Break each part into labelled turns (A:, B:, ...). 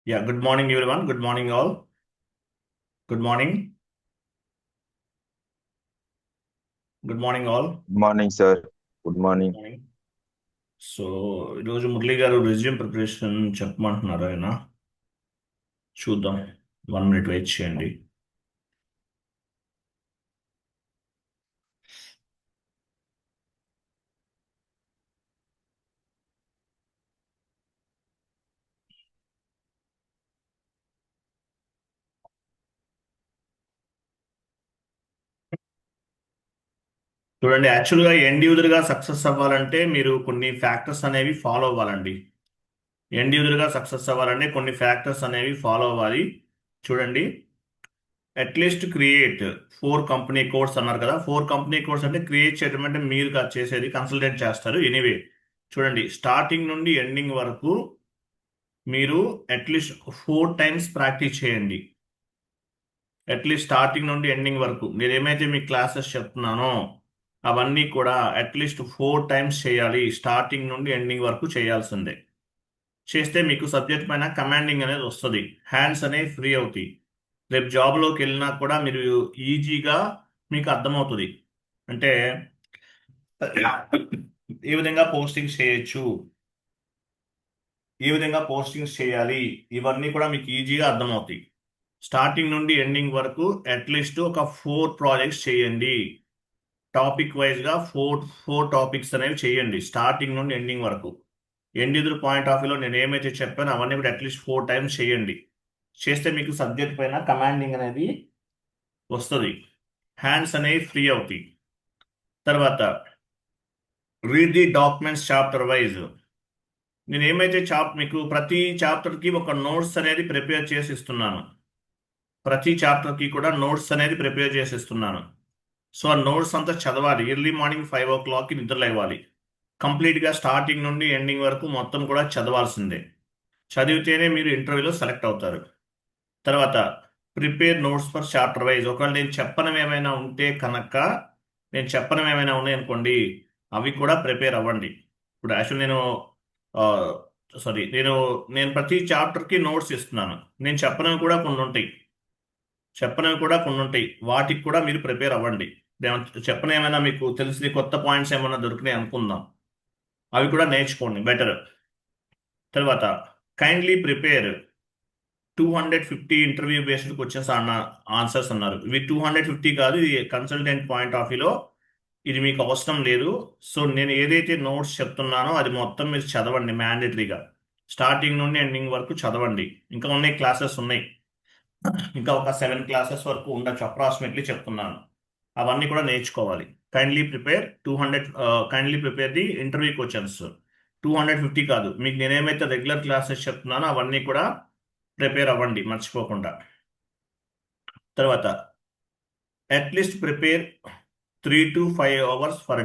A: Yeah, good morning, everyone. Good morning, all. Good morning. Good morning, all.
B: Good morning sir. Good morning.
A: Morning. So ఈరోజు మురళి గారు resume preparation చెప్పమంటున్నారు ఆయన. చూద్దాం, 1 minute wait చేయండి. చూడండి, యాక్చువల్గా end యూజర్గా success అవ్వాలంటే మీరు కొన్ని ఫ్యాక్టర్స్ అనేవి ఫాలో అవ్వాలండి. ఎండ్ యూజర్గా సక్సెస్ అవ్వాలంటే కొన్ని ఫ్యాక్టర్స్ అనేవి ఫాలో అవ్వాలి. చూడండి, అట్లీస్ట్ క్రియేట్ 4 కంపెనీ కోడ్స్ అన్నారు కదా. 4 కంపెనీ కోడ్స్ అంటే క్రియేట్ చేయడం అంటే మీరు కాదు చేసేది, కన్సల్టెంట్ చేస్తారు. ఎనీవే, చూడండి, స్టార్టింగ్ నుండి ఎండింగ్ వరకు మీరు అట్లీస్ట్ 4 times ప్రాక్టీస్ చేయండి. అట్లీస్ట్ స్టార్టింగ్ నుండి ఎండింగ్ వరకు నేను ఏమైతే మీ క్లాసెస్ చెప్తున్నానో అవన్నీ కూడా అట్లీస్ట్ 4 times చేయాలి. స్టార్టింగ్ నుండి ఎండింగ్ వరకు చేయాల్సిందే. చేస్తే మీకు సబ్జెక్ట్ పైన కమాండింగ్ అనేది వస్తుంది. హ్యాండ్స్ అనేవి ఫ్రీ అవుతాయి. రేపు జాబ్లోకి వెళ్ళినా కూడా మీరు ఈజీగా మీకు అర్థమవుతుంది. అంటే ఏ విధంగా పోస్టింగ్స్ చేయొచ్చు, ఏ విధంగా పోస్టింగ్స్ చేయాలి, ఇవన్నీ కూడా మీకు ఈజీగా అర్థమవుతాయి. స్టార్టింగ్ నుండి ఎండింగ్ వరకు అట్లీస్ట్ ఒక 4 projects చేయండి. టాపిక్ వైజ్గా ఫోర్ టాపిక్స్ అనేవి చేయండి స్టార్టింగ్ నుండి ఎండింగ్ వరకు. ఎండ్ యూజర్ పాయింట్ ఆఫ్ వ్యూలో నేను ఏమైతే చెప్పానో అవన్నీ కూడా అట్లీస్ట్ 4 times చేయండి. చేస్తే మీకు సబ్జెక్ట్ పైన కమాండింగ్ అనేది వస్తుంది. హ్యాండ్స్ అనేవి ఫ్రీ అవుతాయి. తర్వాత read the documents chapter wise. నేను ఏమైతే మీకు ప్రతి చాప్టర్కి ఒక నోట్స్ అనేది ప్రిపేర్ చేసి ఇస్తున్నాను. ప్రతి చాప్టర్కి కూడా నోట్స్ అనేది ప్రిపేర్ చేసి ఇస్తున్నాను. సో ఆ నోట్స్ అంతా చదవాలి. ఎర్లీ మార్నింగ్ 5 o'clockకి నిద్ర లేవాలి. కంప్లీట్గా స్టార్టింగ్ నుండి ఎండింగ్ వరకు మొత్తం కూడా చదవాల్సిందే. చదివితేనే మీరు ఇంటర్వ్యూలో సెలెక్ట్ అవుతారు. తర్వాత prepare notes for chapter wise. ఒకవేళ నేను చెప్పనివి ఏమైనా ఉంటే కనుక, నేను చెప్పనివి ఏమైనా ఉన్నాయనుకోండి, అవి కూడా ప్రిపేర్ అవ్వండి. ఇప్పుడు యాక్చువల్ నేను ప్రతి చాప్టర్కి నోట్స్ ఇస్తున్నాను. నేను చెప్పనివి కూడా కొన్ని ఉంటాయి. వాటికి కూడా మీరు ప్రిపేర్ అవ్వండి. చెప్పని ఏమైనా మీకు తెలిసిన కొత్త పాయింట్స్ ఏమైనా దొరికినాయి అనుకుందాం, అవి కూడా నేర్చుకోండి బెటర్. తర్వాత kindly prepare 250 interview based questions answers అన్నారు. ఇవి 250 కాదు, ఇది కన్సల్టెంట్ పాయింట్ ఆఫ్ వ్యూలో ఇది మీకు అవసరం లేదు. సో నేను ఏదైతే నోట్స్ చెప్తున్నానో అది మొత్తం మీరు చదవండి మ్యాండేటరీగా. స్టార్టింగ్ నుండి ఎండింగ్ వరకు చదవండి. ఇంకా ఉన్నాయి, క్లాసెస్ ఉన్నాయి. ఇంకా ఒక 7 classes వరకు ఉండొచ్చు అప్రాక్సిమేట్లీ చెప్తున్నాను. అవన్నీ కూడా నేర్చుకోవాలి. Kindly prepare the interview questions. 250 కాదు, మీకు నేనేమైతే రెగ్యులర్ క్లాసెస్ చెప్తున్నానో అవన్నీ కూడా ప్రిపేర్ అవ్వండి మర్చిపోకుండా. తర్వాత at least prepare 3 to 5 hours per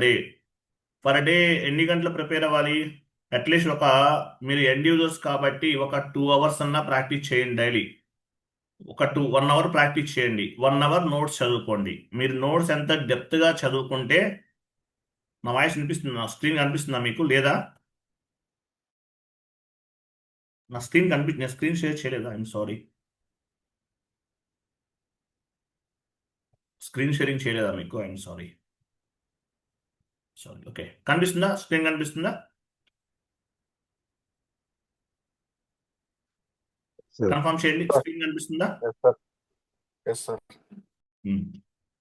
A: day ఎన్ని గంటలు ప్రిపేర్ అవ్వాలి? అట్లీస్ట్ మీరు ఎండ్ యూజర్స్ కాబట్టి ఒక 2 hours అన్నా ప్రాక్టీస్ చేయండి డైలీ. 1 hour ప్రాక్టీస్ చేయండి. 1 hour నోట్స్ చదువుకోండి. మీరు నోట్స్ ఎంత డెప్త్గా చదువుకుంటే, నా వాయిస్ వినిపిస్తుంది? నా స్క్రీన్ కనిపిస్తుందా మీకు లేదా? నేను స్క్రీన్ షేర్ చేయలేదా? ఐఎమ్ సారీ, స్క్రీన్ షేరింగ్ చేయలేదా మీకు? I'm sorry. ఓకే, కనిపిస్తుందా? స్క్రీన్ కనిపిస్తుందా? కన్ఫర్మ్ చేయండి, స్క్రీన్ కనిపిస్తుందా?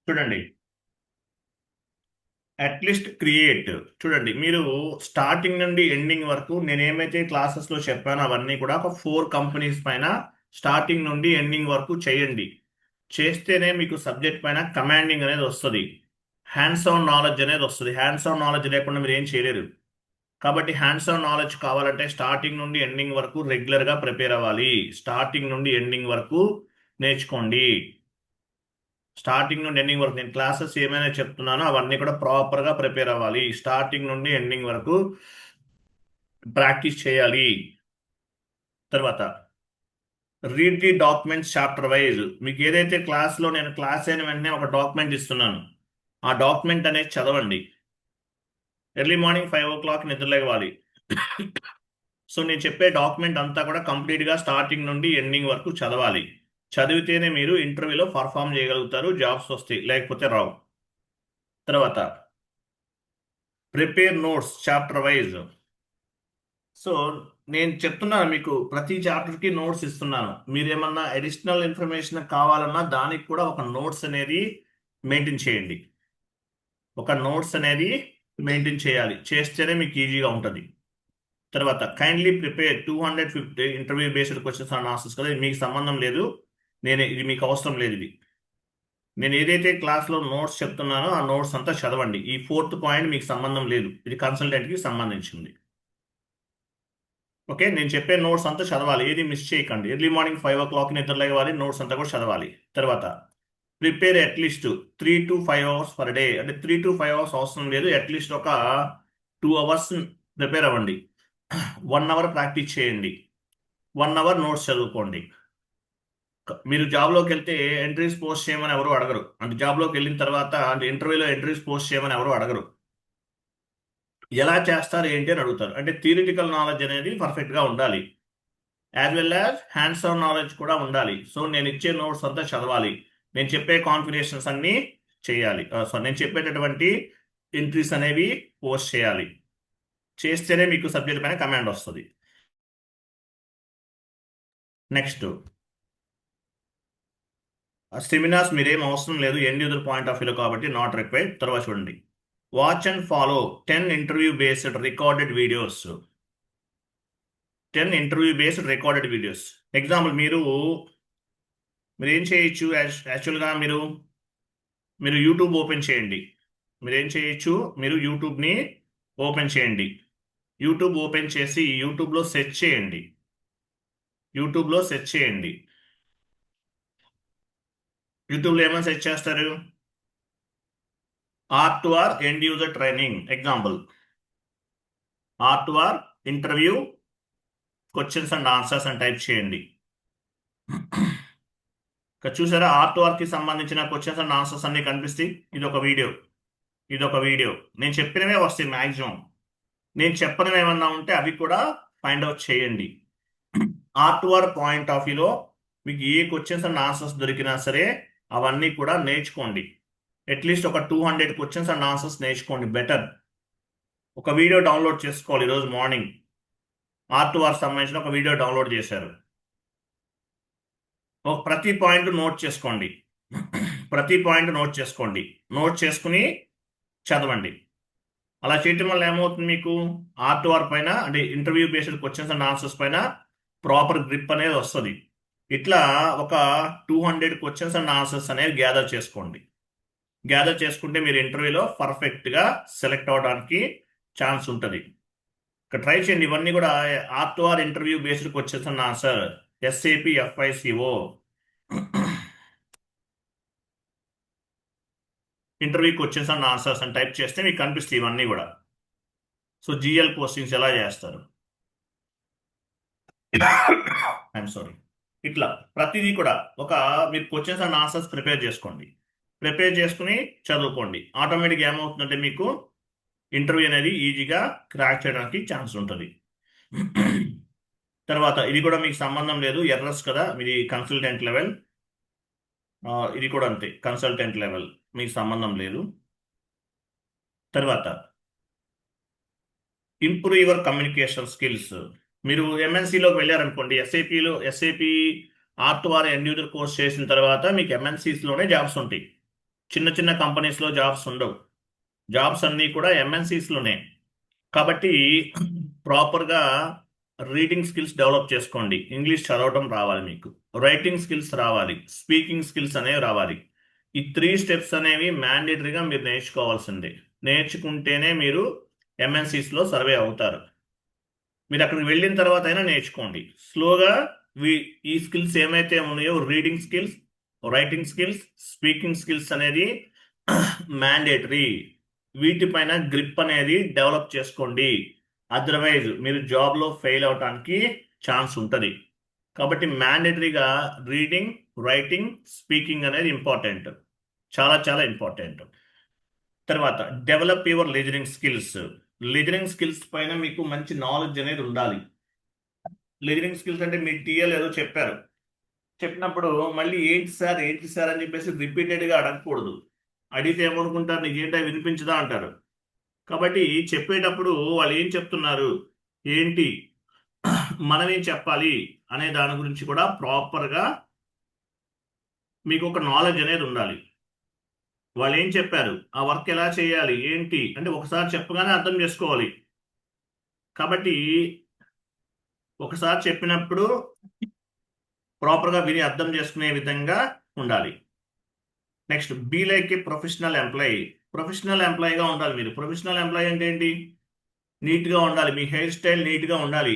A: చూడండి, అట్లీస్ట్ క్రియేట్. చూడండి, మీరు స్టార్టింగ్ నుండి ఎండింగ్ వరకు నేను ఏమైతే క్లాసెస్లో చెప్పానో అవన్నీ కూడా ఒక 4 companies పైన స్టార్టింగ్ నుండి ఎండింగ్ వరకు చేయండి. చేస్తేనే మీకు సబ్జెక్ట్ పైన కమాండింగ్ అనేది వస్తుంది. హ్యాండ్స్ ఆన్ నాలెడ్జ్ అనేది వస్తుంది. హ్యాండ్స్ ఆన్ నాలెడ్జ్ లేకుండా మీరు ఏం చేయలేరు. కాబట్టి హ్యాండ్స్ ఆన్ నాలెడ్జ్ కావాలంటే స్టార్టింగ్ నుండి ఎండింగ్ వరకు రెగ్యులర్గా ప్రిపేర్ అవ్వాలి. స్టార్టింగ్ నుండి ఎండింగ్ వరకు నేర్చుకోండి. స్టార్టింగ్ నుండి ఎండింగ్ వరకు నేను క్లాసెస్ ఏమైనా చెప్తున్నానో అవన్నీ కూడా ప్రాపర్గా ప్రిపేర్ అవ్వాలి. స్టార్టింగ్ నుండి ఎండింగ్ వరకు ప్రాక్టీస్ చేయాలి. తర్వాత read the documents chapter wise. మీకు ఏదైతే క్లాస్లో నేను క్లాస్ అయిన వెంటనే ఒక డాక్యుమెంట్ ఇస్తున్నాను, ఆ డాక్యుమెంట్ అనేది చదవండి. Early morning 5 o'clock నిద్రలేవాలి. సో నేను చెప్పే డాక్యుమెంట్ అంతా కూడా కంప్లీట్గా స్టార్టింగ్ నుండి ఎండింగ్ వరకు చదవాలి. చదివితేనే మీరు ఇంటర్వ్యూలో పర్ఫామ్ చేయగలుగుతారు, జాబ్స్ వస్తాయి, లేకపోతే రావు. తర్వాత prepare notes chapter wise. So నేను చెప్తున్నాను మీకు, ప్రతి చాప్టర్కి నోట్స్ ఇస్తున్నాను. మీరు ఏమన్నా అడిషనల్ ఇన్ఫర్మేషన్ కావాలన్నా దానికి కూడా ఒక నోట్స్ అనేది మెయింటైన్ చేయండి. ఒక నోట్స్ అనేది మెయింటైన్ చేయాలి, చేస్తేనే మీకు ఈజీగా ఉంటుంది. తర్వాత kindly prepare 250 interview based questions and answers కదా, ఇది మీకు సంబంధం లేదు, ఇది మీకు అవసరం లేదు. ఇది నేను ఏదైతే క్లాస్లో నోట్స్ చెప్తున్నానో ఆ నోట్స్ అంతా చదవండి. ఈ 4th పాయింట్ మీకు సంబంధం లేదు, ఇది కన్సల్టెంట్కి సంబంధించింది. ఓకే, నేను చెప్పే నోట్స్ అంతా చదవాలి, ఏది మిస్ చేయకండి. ఎర్లీ మార్నింగ్ 5 o'clock నిద్ర లేవాలి, నోట్స్ అంతా కూడా చదవాలి. తర్వాత prepare at least 3 to 5 hours per day. అంటే 3 to 5 hours అవసరం లేదు, అట్లీస్ట్ ఒక 2 hours ప్రిపేర్ అవ్వండి. 1 hour ప్రాక్టీస్ చేయండి, 1 hour నోట్స్ చదువుకోండి. మీరు జాబ్లోకి వెళ్తే ఎంట్రీస్ పోస్ట్ చేయమని ఎవరు అడగరు. అంటే జాబ్లోకి వెళ్ళిన తర్వాత అంటే ఇంటర్వ్యూలో ఎంట్రీస్ పోస్ట్ చేయమని ఎవరు అడగరు. ఎలా చేస్తారు ఏంటి అని అడుగుతారు. అంటే థియరిటికల్ నాలెడ్జ్ అనేది పర్ఫెక్ట్గా ఉండాలి, as well as hands on knowledge కూడా ఉండాలి. సో నేను ఇచ్చే నోట్స్ అంతా చదవాలి, నేను చెప్పే కాన్ఫిగరేషన్స్ అన్నీ చేయాలి. సో నేను చెప్పేటటువంటి ఎంట్రీస్ అనేవి పోస్ట్ చేయాలి. చేస్తేనే మీకు సబ్జెక్ట్ పైన కమాండ్ వస్తుంది. నెక్స్ట్ సెమినార్స్ మీరేం అవసరం లేదు, ఎండ్ యూజర్ పాయింట్ ఆఫ్ వ్యూలో కాబట్టి నాట్ రిక్వైర్డ్. తర్వాత చూడండి, watch and follow 10 interview based recorded videos. 10 interview based recorded videos. Example మీరు ఏం చేయొచ్చు, యాక్చువల్గా మీరు యూట్యూబ్ ఓపెన్ చేయండి. మీరు ఏం చేయొచ్చు, మీరు యూట్యూబ్ని ఓపెన్ చేయండి. యూట్యూబ్ ఓపెన్ చేసి యూట్యూబ్లో సెర్చ్ చేయండి. యూట్యూబ్లో సెర్చ్ చేయండి. యూట్యూబ్లో ఏమైనా సెర్చ్ చేస్తారు, R2R end user training. Example R2R interview questions and answers అని టైప్ చేయండి. ఇక్కడ చూసారా, R2Rకి సంబంధించిన క్వశ్చన్స్ అండ్ ఆన్సర్స్ అన్ని కనిపిస్తాయి. ఇదొక వీడియో. నేను చెప్పినవే వస్తాయి మ్యాక్సిమం. నేను చెప్పనివి ఏమన్నా ఉంటే అవి కూడా ఫైండ్ అవుట్ చేయండి. R2R పాయింట్ ఆఫ్ వ్యూలో మీకు ఏ క్వశ్చన్స్ అండ్ ఆన్సర్స్ దొరికినా సరే అవన్నీ కూడా నేర్చుకోండి. అట్లీస్ట్ ఒక 200 క్వశ్చన్స్ అండ్ ఆన్సర్స్ నేర్చుకోండి, బెటర్. ఒక వీడియో డౌన్లోడ్ చేసుకోవాలి. ఈరోజు మార్నింగ్ R2R సంబంధించిన ఒక వీడియో డౌన్లోడ్ చేశారు. ప్రతి పాయింట్ నోట్ చేసుకోండి. నోట్ చేసుకుని చదవండి. అలా చేయటం వల్ల ఏమవుతుంది, మీకు R2R పైన అంటే interview based questions and answers పైన ప్రాపర్ గ్రిప్ అనేది వస్తుంది. ఇట్లా ఒక 200 క్వశ్చన్స్ అండ్ ఆన్సర్స్ అనేది గ్యాదర్ చేసుకోండి. గ్యాదర్ చేసుకుంటే మీరు ఇంటర్వ్యూలో పర్ఫెక్ట్గా సెలెక్ట్ అవడానికి ఛాన్స్ ఉంటుంది. ఇక్కడ ట్రై చేయండి. ఇవన్నీ కూడా R2R interview based questions and answer, SAP FICO interview questions and answers అని టైప్ చేస్తే మీకు కనిపిస్తాయి ఇవన్నీ కూడా. సో GL పోస్టింగ్స్ ఎలా చేస్తారు, ఐఎమ్ సారీ, ఇట్లా ప్రతిదీ కూడా మీరు క్వశ్చన్స్ అండ్ ఆన్సర్స్ ప్రిపేర్ చేసుకోండి. ప్రిపేర్ చేసుకుని చదువుకోండి. ఆటోమేటిక్గా ఏమవుతుందంటే మీకు ఇంటర్వ్యూ అనేది ఈజీగా క్రాక్ చేయడానికి ఛాన్స్ ఉంటుంది. తర్వాత ఇది కూడా మీకు సంబంధం లేదు, ఎర్రర్స్ కదా, మీది కన్సల్టెంట్ లెవెల్. ఇది కూడా అంతే, కన్సల్టెంట్ లెవెల్, మీకు సంబంధం లేదు. తర్వాత ఇంప్రూవ్ యువర్ కమ్యూనికేషన్ స్కిల్స్. మీరు MNCలోకి వెళ్ళారనుకోండి, SAP R2R end user course చేసిన తర్వాత మీకు MNCస్లోనే జాబ్స్ ఉంటాయి. చిన్న కంపెనీస్లో జాబ్స్ ఉండవు. జాబ్స్ అన్నీ కూడా MNCస్లోనే. కాబట్టి ప్రాపర్గా రీడింగ్ స్కిల్స్ డెవలప్ చేసుకోండి. ఇంగ్లీష్ చదవటం రావాలి మీకు, రైటింగ్ స్కిల్స్ రావాలి, స్పీకింగ్ స్కిల్స్ అనేవి రావాలి. ఈ 3 steps అనేవి మ్యాండేటరీగా మీరు నేర్చుకోవాల్సిందే. నేర్చుకుంటేనే మీరు MNCస్లో సర్వే అవుతారు. మీరు అక్కడికి వెళ్ళిన తర్వాత అయినా నేర్చుకోండి. స్లోగా ఈ స్కిల్స్ ఏమైతే ఉన్నాయో, reading skills, writing skills, speaking skills అనేది మ్యాండేటరీ. వీటిపైన గ్రిప్ అనేది డెవలప్ చేసుకోండి. అదర్వైజ్ మీరు జాబ్లో ఫెయిల్ అవడానికి ఛాన్స్ ఉంటుంది. కాబట్టి మ్యాండేటరీగా రీడింగ్, రైటింగ్, స్పీకింగ్ అనేది ఇంపార్టెంట్, చాలా ఇంపార్టెంట్. తర్వాత develop your listening skills. Listening skills పైన మీకు మంచి నాలెడ్జ్ అనేది ఉండాలి. లిజనింగ్ స్కిల్స్ అంటే మీ టీఎల్ ఏదో చెప్పారు, చెప్పినప్పుడు మళ్ళీ ఏంటి సార్ అని చెప్పేసి రిపీటెడ్గా అడగకూడదు. అడిగితే ఏమనుకుంటారు, నీకేంటో వినిపించదా అంటారు. కాబట్టి చెప్పేటప్పుడు వాళ్ళు ఏం చెప్తున్నారు, ఏంటి, మనం ఏం చెప్పాలి అనే దాని గురించి కూడా ప్రాపర్గా మీకు ఒక నాలెడ్జ్ అనేది ఉండాలి. వాళ్ళు ఏం చెప్పారు, ఆ వర్క్ ఎలా చేయాలి, ఏంటి అంటే ఒకసారి చెప్పగానే అర్థం చేసుకోవాలి. కాబట్టి ఒకసారి చెప్పినప్పుడు ప్రాపర్గా విని అర్థం చేసుకునే విధంగా ఉండాలి. Next, be like a professional employee. Professional ఎంప్లాయీగా ఉండాలి మీరు. ప్రొఫెషనల్ ఎంప్లాయీ అంటే ఏంటి, నీట్గా ఉండాలి, మీ హెయిర్ స్టైల్ నీట్గా ఉండాలి,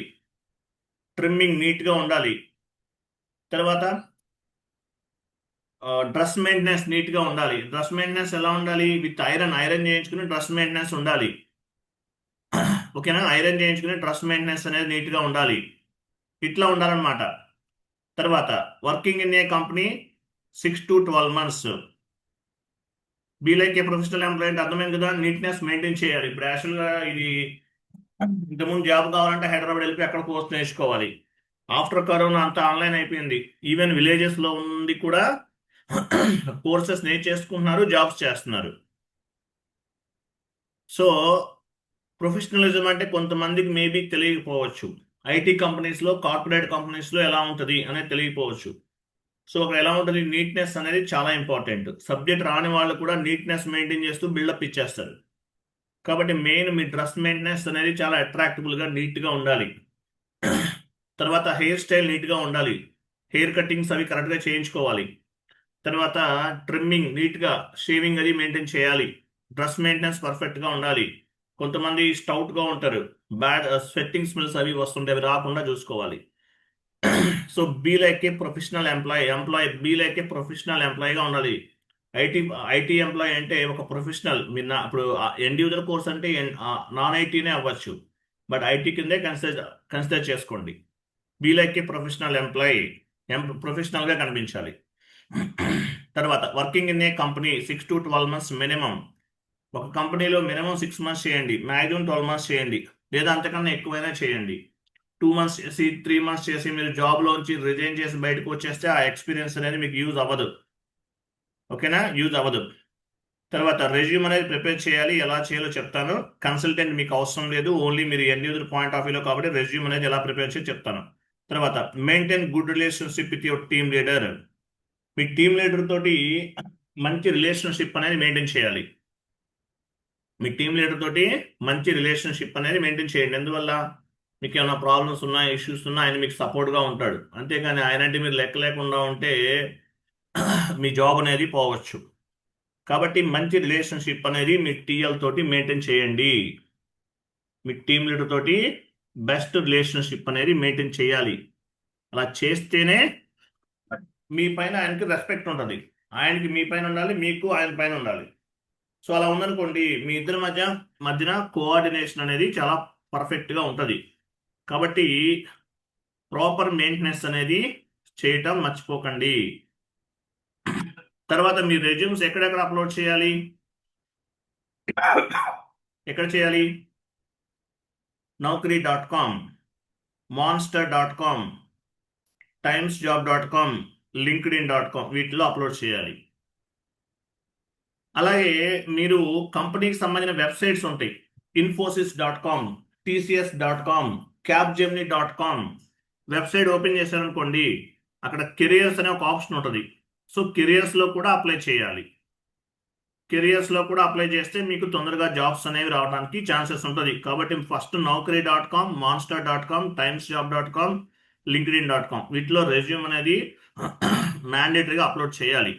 A: ట్రిమ్మింగ్ నీట్గా ఉండాలి, తర్వాత డ్రెస్ మెయింటెనెన్స్ నీట్గా ఉండాలి. డ్రెస్ మెయింటెనెన్స్ ఎలా ఉండాలి, విత్ ఐరన్ చేయించుకుని డ్రెస్ మెయింటెనెన్స్ ఉండాలి. ఓకేనా, ఐరన్ చేయించుకుని డ్రెస్ మెయింటెనెన్స్ అనేది నీట్గా ఉండాలి. ఇట్లా ఉండాలన్నమాట. తర్వాత working in a company 6 to 12 months. Be like a professional employee అంటే అర్థమైంది కదా, నీట్నెస్ మెయింటైన్ చేయాలి. ఇప్పుడు యాక్చువల్గా ఇది ఇంతకుముందు జాబ్ కావాలంటే హైదరాబాద్ వెళ్ళిపోయి అక్కడ కోర్స్ నేర్చుకోవాలి. ఆఫ్టర్ కరోనా అంతా ఆన్లైన్ అయిపోయింది. ఈవెన్ విలేజెస్లో ఉంది కూడా కోర్సెస్ నేర్చేసుకుంటున్నారు, జాబ్స్ చేస్తున్నారు. సో ప్రొఫెషనలిజం అంటే కొంతమందికి మేబీ తెలియకపోవచ్చు. ఐటీ కంపెనీస్లో, కార్పొరేట్ కంపెనీస్లో ఎలా ఉంటుంది అనేది తెలియకపోవచ్చు. సో అక్కడ ఎలా ఉంటుంది, నీట్నెస్ అనేది చాలా ఇంపార్టెంట్. సబ్జెక్ట్ రాని వాళ్ళు కూడా నీట్నెస్ మెయింటైన్ చేస్తూ బిల్డప్ ఇచ్చేస్తారు. కాబట్టి మెయిన్ మీ డ్రెస్ మెయింటెనెన్స్ అనేది చాలా అట్రాక్టబుల్గా నీట్గా ఉండాలి. తర్వాత హెయిర్ స్టైల్ నీట్గా ఉండాలి, హెయిర్ కటింగ్స్ అవి కరెక్ట్గా చేయించుకోవాలి. తర్వాత ట్రిమ్మింగ్ నీట్గా, షేవింగ్ అది మెయింటైన్ చేయాలి. డ్రెస్ మెయింటెనెన్స్ పర్ఫెక్ట్గా ఉండాలి. కొంతమంది స్టౌట్గా ఉంటారు, బ్యాడ్ స్వెట్టింగ్ స్మెల్స్ అవి వస్తుంటే అవి రాకుండా చూసుకోవాలి. So be like a professional be like a professional ఎంప్లాయీగా ఉండాలి. ఐటీ ఐటీ ఎంప్లాయీ అంటే ఒక ప్రొఫెషనల్. మీరు ఇప్పుడు ఎండ్ యూజర్ కోర్స్ అంటే నాన్ ఐటీనే అవ్వచ్చు, బట్ ఐటీ కిందే కన్సిడర్ చేసుకోండి. Be like a professional employee, ప్రొఫెషనల్గా కనిపించాలి. తర్వాత working in a company 6 to 12 months minimum. ఒక కంపెనీలో మినిమం 6 months చేయండి, మ్యాక్సిమం 12 months చేయండి, లేదా అంతకన్నా ఎక్కువైనా చేయండి. 2 months చేసి 3 months చేసి మీరు జాబ్లోంచి రిజైన్ చేసి బయటకు వచ్చేస్తే ఆ ఎక్స్పీరియన్స్ అనేది మీకు యూజ్ అవ్వదు. ఓకేనా, యూజ్ అవ్వదు. తర్వాత రెజ్యూమ్ అనేది ప్రిపేర్ చేయాలి, ఎలా చేయాలో చెప్తాను. కన్సల్టెంట్ మీకు అవసరం లేదు, ఓన్లీ మీరు ఎండ్ యూజర్ పాయింట్ ఆఫ్ వ్యూలో కాబట్టి రెజ్యూమ్ అనేది ఎలా ప్రిపేర్ చేసి చెప్తాను. తర్వాత maintain good relationship with your team leader. Me team leader తోటి మంచి రిలేషన్షిప్ అనేది మెయింటైన్ చేయాలి. మీ టీమ్ లీడర్ తోటి మంచి రిలేషన్షిప్ అనేది మెయింటైన్ చేయండి. ఎందువల్ల, మీకు ఏమైనా ప్రాబ్లమ్స్ ఉన్నా, ఇష్యూస్ ఉన్నా ఆయన మీకు సపోర్ట్గా ఉంటాడు. అంతేగాని ఆయన అంటే మీరు లెక్క లేకుండా ఉంటే మీ జాబ్ అనేది పోవచ్చు. కాబట్టి మంచి రిలేషన్షిప్ అనేది మీ టీఎల్ తోటి మెయింటైన్ చేయండి. మీ టీమ్ లీడర్ తోటి బెస్ట్ రిలేషన్షిప్ అనేది మెయింటైన్ చేయాలి. అలా చేస్తేనే మీ పైన ఆయనకి రెస్పెక్ట్ ఉంటుంది. ఆయనకి మీ పైన ఉండాలి, మీకు ఆయన పైన ఉండాలి. సో అలా ఉందనుకోండి, మీ ఇద్దరి మధ్యన కోఆర్డినేషన్ అనేది చాలా పర్ఫెక్ట్గా ఉంటుంది. కాబట్టి ప్రాపర్ మెయింటెనెన్స్ అనేది చేయటం మర్చిపోకండి. తర్వాత మీ రెజ్యూమ్స్ ఎక్కడెక్కడ అప్లోడ్ చేయాలి, ఎక్కడ చేయాలి, naukri.com, monster.com, timesjob.com, linkedin.com వీటిలో అప్లోడ్ చేయాలి. అలాగే మీరు కంపెనీకి సంబంధించిన వెబ్సైట్స్ ఉంటాయి, infosys.com, tcs.com, capgemini.com. Website open చేశారనుకోండి, అక్కడ కెరియర్స్ అనే ఒక ఆప్షన్ ఉంటుంది. సో కెరియర్స్లో కూడా అప్లై చేయాలి. కెరియర్స్లో కూడా అప్లై చేస్తే మీకు తొందరగా జాబ్స్ అనేవి రావడానికి ఛాన్సెస్ ఉంటుంది. కాబట్టి first naukri.com, monster.com, timesjob.com, linkedin.com వీటిలో రెజ్యూమ్ అనేది మ్యాండేటరీగా అప్లోడ్ చేయాలి.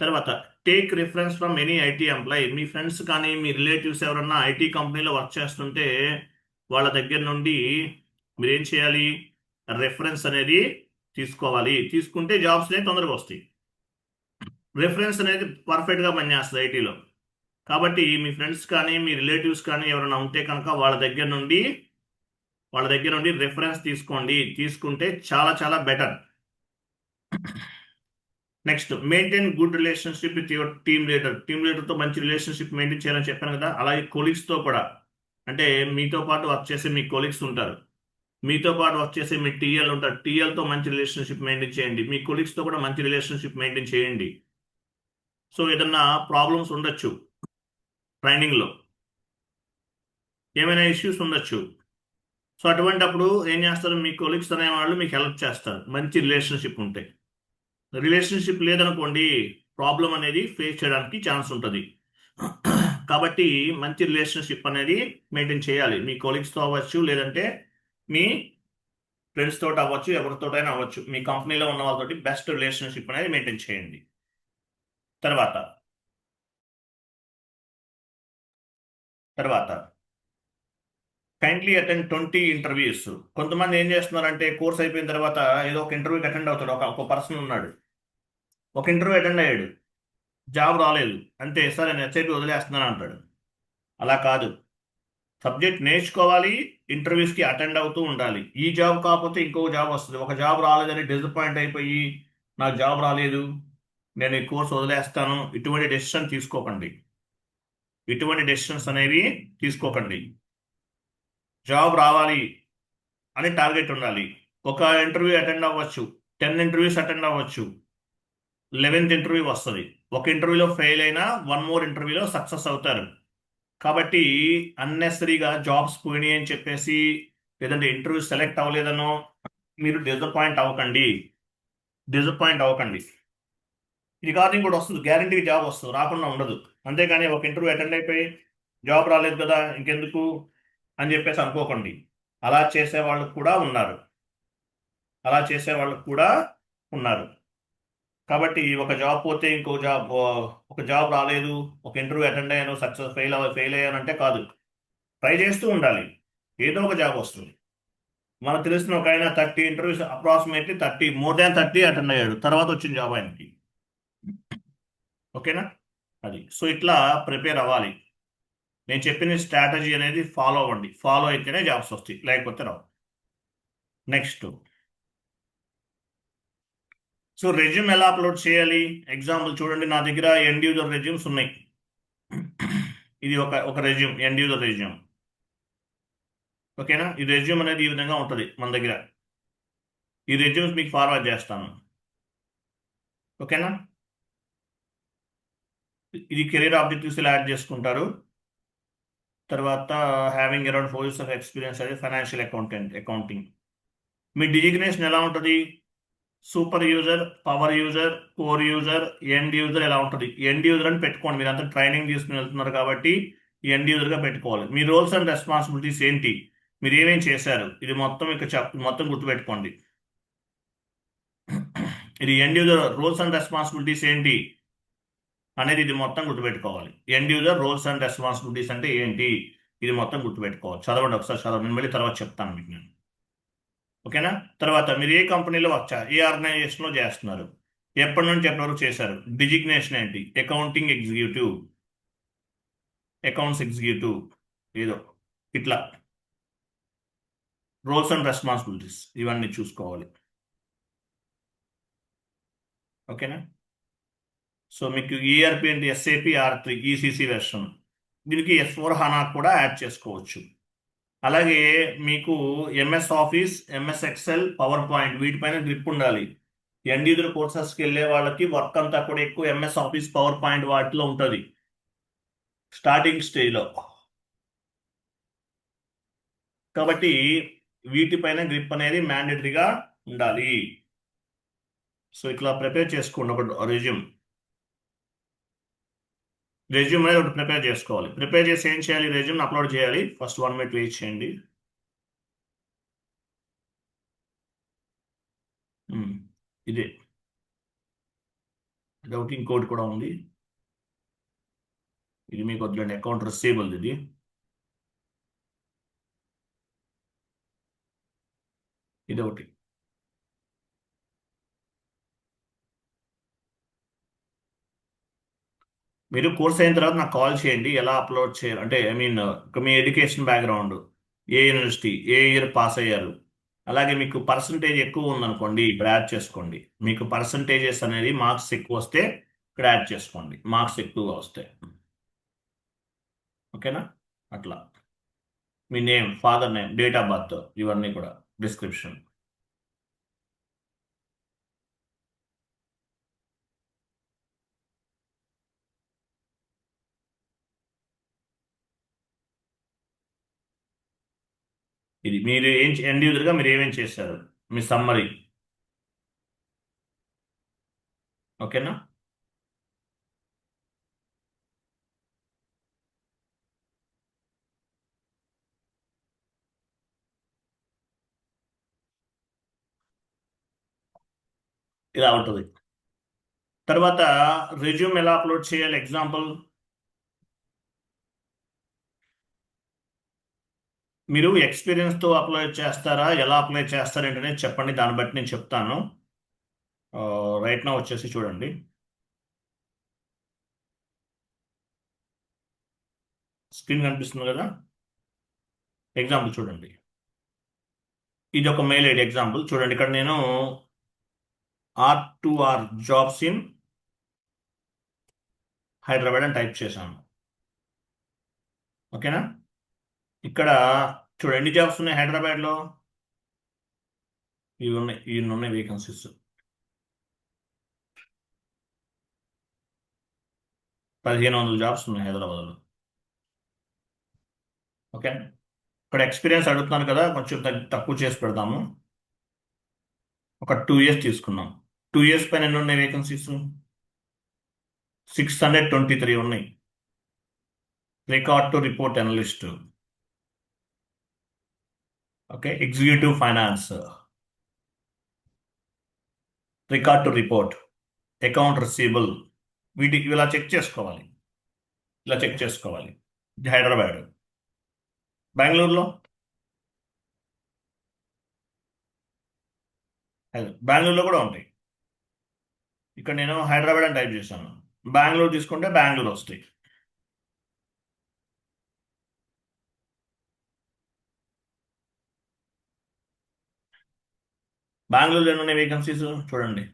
A: తర్వాత take reference from any IT employee. Me friends కానీ మీ రిలేటివ్స్ ఎవరన్నా ఐటీ కంపెనీలో వర్క్ చేస్తుంటే వాళ్ళ దగ్గర నుండి మీరేం చేయాలి, రెఫరెన్స్ అనేది తీసుకోవాలి. తీసుకుంటే జాబ్స్ అనేవి తొందరగా వస్తాయి. రెఫరెన్స్ అనేది పర్ఫెక్ట్గా పనిచేస్తుంది ఐటీలో. కాబట్టి మీ ఫ్రెండ్స్ కానీ మీ రిలేటివ్స్ కానీ ఎవరైనా ఉంటే కనుక వాళ్ళ దగ్గర నుండి రెఫరెన్స్ తీసుకోండి. తీసుకుంటే చాలా చాలా better. Next, maintain good relationship with your team leader. Team లీడర్తో మంచి రిలేషన్షిప్ మెయింటైన్ చేయాలని చెప్పాను కదా. అలాగే కొలీగ్స్తో కూడా, అంటే మీతో పాటు వర్క్ చేసే మీ కొలీగ్స్ ఉంటారు, మీతో పాటు వర్క్ చేసే మీ టీఎల్ ఉంటారు, టీఎల్తో మంచి రిలేషన్షిప్ మెయింటైన్ చేయండి, మీ కొలీగ్స్తో కూడా మంచి రిలేషన్షిప్ మెయింటైన్ చేయండి. సో ఏదన్నా ప్రాబ్లమ్స్ ఉండొచ్చు, ట్రైనింగ్లో ఏమైనా ఇష్యూస్ ఉండొచ్చు. సో అటువంటప్పుడు ఏం చేస్తారు, మీ కొలీగ్స్ అనే వాళ్ళు మీకు హెల్ప్ చేస్తారు, మంచి రిలేషన్షిప్ ఉంటే. రిలేషన్షిప్ లేదనుకోండి, ప్రాబ్లం అనేది ఫేస్ చేయడానికి ఛాన్స్ ఉంటుంది. కాబట్టి మంచి రిలేషన్షిప్ అనేది మెయింటైన్ చేయాలి, మీ కొలీగ్స్తో అవ్వచ్చు, లేదంటే మీ ఫ్రెండ్స్ తోటి అవ్వచ్చు, ఎవరితోటైనా అవ్వచ్చు. మీ కంపెనీలో ఉన్న వాళ్ళతోటి బెస్ట్ రిలేషన్షిప్ అనేది మెయింటైన్ చేయండి. తర్వాత తర్వాత కైండ్లీ అటెండ్ 20 ఇంటర్వ్యూస్. కొంతమంది ఏం చేస్తున్నారంటే, కోర్స్ అయిపోయిన తర్వాత ఏదో ఒక ఇంటర్వ్యూకి అటెండ్ అవుతాడు. ఒక పర్సన్ ఉన్నాడు, ఒక ఇంటర్వ్యూ అటెండ్ అయ్యాడు, జాబ్ రాలేదు, అంతే సార్ నేను ఎస్ఐపి వదిలేస్తున్నాను అంటాడు. అలా కాదు, సబ్జెక్ట్ నేర్చుకోవాలి, ఇంటర్వ్యూస్కి అటెండ్ అవుతూ ఉండాలి. ఈ జాబ్ కాకపోతే ఇంకో జాబ్ వస్తుంది. ఒక జాబ్ రాలేదని డిసప్పాయింట్ అయిపోయి నాకు జాబ్ రాలేదు, నేను ఈ కోర్స్ వదిలేస్తాను, ఇటువంటి డెసిషన్ తీసుకోకండి. ఇటువంటి డెసిషన్స్ అనేవి తీసుకోకండి. జాబ్ రావాలి అని టార్గెట్ ఉండాలి. ఒక ఇంటర్వ్యూ అటెండ్ అవ్వచ్చు, 10 ఇంటర్వ్యూస్ అటెండ్ అవ్వచ్చు, 11th ఇంటర్వ్యూ వస్తుంది. ఒక ఇంటర్వ్యూలో ఫెయిల్ అయినా 1 more ఇంటర్వ్యూలో సక్సెస్ అవుతారు. కాబట్టి అన్నెసరీగా జాబ్స్ పోయినాయి అని చెప్పేసి, లేదంటే ఇంటర్వ్యూ సెలెక్ట్ అవ్వలేదనో మీరు డిసప్పాయింట్ అవ్వకండి. ఇది కాదు ఇంకోటి వస్తుంది, గ్యారంటీ జాబ్ వస్తుంది, రాకుండా ఉండదు. అంతేగాని ఒక ఇంటర్వ్యూ అటెండ్ అయిపోయి జాబ్ రాలేదు కదా ఇంకెందుకు అని చెప్పేసి అనుకోకండి. అలా చేసే వాళ్ళు కూడా ఉన్నారు. కాబట్టి ఒక జాబ్ పోతే ఇంకో జాబ్, ఒక జాబ్ రాలేదు, ఒక ఇంటర్వ్యూ అటెండ్ అయ్యాను, సక్సెస్ ఫెయిల్ అయ్యానంటే కాదు. ట్రై చేస్తూ ఉండాలి, ఏదో ఒక జాబ్ వస్తుంది. మనకు తెలిసిన ఒక ఆయన 30 interviews, approximately 30, more than 30 attend అయ్యాడు, తర్వాత వచ్చిన జాబ్ ఆయనకి. ఓకేనా? అది. సో ఇట్లా ప్రిపేర్ అవ్వాలి. నేను చెప్పిన స్ట్రాటజీ అనేది ఫాలో అవ్వండి. ఫాలో అయితేనే జాబ్స్ వస్తాయి, లేకపోతే రావు. నెక్స్ట్, సో రెజ్యూమ్ ఎలా అప్లోడ్ చేయాలి? ఎగ్జాంపుల్ చూడండి, నా దగ్గర ఎండ్ యూజర్ రెజ్యూమ్స్ ఉన్నాయి. ఇది ఒక రెజ్యూమ్, ఎండ్ యూజర్ రెజ్యూమ్. ఓకేనా? ఈ రెజ్యూమ్ అనేది ఈ విధంగా ఉంటుంది మన దగ్గర. ఈ రెజ్యూమ్స్ మీకు ఫార్వర్డ్ చేస్తాను. ఓకేనా? ఇది కెరీర్ ఆబ్జెక్టివ్స్ ఇలా యాడ్ చేసుకుంటారు. తర్వాత having around 4 years of experience అది ఫైనాన్షియల్ అకౌంటింగ్. మీ డిజిగ్నేషన్ ఎలా ఉంటుంది? Super user, power user, core user, end user ఎలా ఉంటుంది? ఎండ్ యూజర్ అని పెట్టుకోండి, మీరు అంతా ట్రైనింగ్ తీసుకుని వెళ్తున్నారు కాబట్టి ఎండ్ యూజర్గా పెట్టుకోవాలి. మీ రోల్స్ అండ్ రెస్పాన్సిబిలిటీస్ ఏంటి, మీరు ఏమేమి చేశారు, ఇది మొత్తం మొత్తం గుర్తుపెట్టుకోండి. ఇది end user roles and responsibilities ఏంటి అనేది ఇది మొత్తం గుర్తుపెట్టుకోవాలి. End user roles and responsibilities అంటే ఏంటి, ఇది మొత్తం గుర్తుపెట్టుకోవాలి. చదవండి ఒకసారి, చదవండి, నేను మళ్ళీ తర్వాత చెప్తాను మీకు నేను. ఓకేనా? తర్వాత మీరు ఏ కంపెనీలో వచ్చారు, ఏ ఆర్గనైజేషన్లో చేస్తున్నారు, ఎప్పటి నుంచి ఎప్పటి వరకు చేశారు, డిజిగ్నేషన్ ఏంటి, అకౌంటింగ్ ఎగ్జిక్యూటివ్, అకౌంట్స్ ఎగ్జిక్యూటివ్, ఏదో ఇట్లా రోల్స్ అండ్ రెస్పాన్సిబిలిటీస్ ఇవన్నీ చూసుకోవాలి. ఓకేనా? సో మీకు ఈఆర్పి అంటే ఎస్ఏపి R3 ఈసీసీ వెర్షన్, దీనికి S4HANA కూడా యాడ్ చేసుకోవచ్చు. అలాగే మీకు MS office, MS Excel, power point వీటిపైన గ్రిప్ ఉండాలి. ఎండ్ యూజర్ కోర్సెస్కి వెళ్ళే వాళ్ళకి వర్క్ అంతా కూడా ఎక్కువ ఎంఎస్ ఆఫీస్, పవర్ పాయింట్ వాటిలో ఉంటుంది స్టార్టింగ్ స్టేజ్లో. కాబట్టి వీటిపైన గ్రిప్ అనేది మ్యాండేటరీగా ఉండాలి. సో ఇట్లా ప్రిపేర్ చేసుకోండి ఒక రెజ్యూమ్ అనేది ఒకటి ప్రిపేర్ చేసుకోవాలి. ప్రిపేర్ చేసి ఏం చేయాలి, రెజ్యూమ్ అప్లోడ్ చేయాలి. ఫస్ట్ 1 minute వెయిట్ చేయండి. ఇదే రౌటింగ్ కోడ్ కూడా ఉంది, ఇది మీకు వద్దులేండి, అకౌంట్ రిసీవబుల్ ఇది ఒకటి. మీరు కోర్స్ అయిన తర్వాత నాకు కాల్ చేయండి, ఎలా అప్లోడ్ చేయాలి అంటే, I mean me education background, A university, A year pass అయ్యారు, అలాగే మీకు పర్సంటేజ్ ఎక్కువ ఉందనుకోండి ఇక్కడ యాడ్ చేసుకోండి. మీకు పర్సంటేజెస్ అనేది మార్క్స్ ఎక్కువ వస్తే ఇక్కడ యాడ్ చేసుకోండి, మార్క్స్ ఎక్కువగా వస్తాయి. ఓకేనా? అట్లా మీ name, father name, date of birth, ఇవన్నీ కూడా డిస్క్రిప్షన్. ఇది మీరు ఎండ్ యూజర్గా మీరు ఏమేం చేశారు, మీ సమ్మరీ. ఓకేనా? ఇలా ఉంటుంది. తర్వాత రెజ్యూమ్ ఎలా అప్లోడ్ చేయాలి ఎగ్జాంపుల్. మీరు ఎక్స్పీరియన్స్తో అప్లై చేస్తారా, ఎలా అప్లై చేస్తారంటే చెప్పండి, దాన్ని బట్టి నేను చెప్తాను. రైట్ నా వచ్చేసి చూడండి. స్క్రీన్ కనిపిస్తుంది కదా. ఎగ్జాంపుల్ చూడండి. ఇది ఒక మెయిల్ ఐడి ఎగ్జాంపుల్ చూడండి. ఇక్కడ నేను R2R జాబ్స్ ఇన్ హైదరాబాద్ అని టైప్ చేశాను. ఓకేనా? ఇక్కడ చూడండి ఎన్ని జాబ్స్ ఉన్నాయి హైదరాబాద్లో. ఇవి ఉన్నాయి వేకెన్సీస్. 1500 జాబ్స్ ఉన్నాయి హైదరాబాద్లో. ఓకే, ఇక్కడ ఎక్స్పీరియన్స్ అడుగుతున్నాను కదా, కొంచెం తక్కువ చేసి పెడదాము. ఒక 2 ఇయర్స్ తీసుకున్నాం. 2 ఇయర్స్ పైన ఎన్ని ఉన్నాయి వేకెన్సీస్? 623 ఉన్నాయి. Record to report analyst. Okay, executive finance, record to report, account receivable. వీటికి ఇలా చెక్ చేసుకోవాలి. ఇలా చెక్ చేసుకోవాలి. ఇది హైదరాబాద్. బెంగళూరులో, బెంగళూరులో కూడా ఉంటాయి. ఇక్కడ నేను హైదరాబాద్ అని టైప్ చేశాను. బెంగళూరు తీసుకుంటే బెంగళూరు వస్తాయి. బెంగళూరులో ఎన్ని ఉన్నాయి వేకెన్సీస్ చూడండి.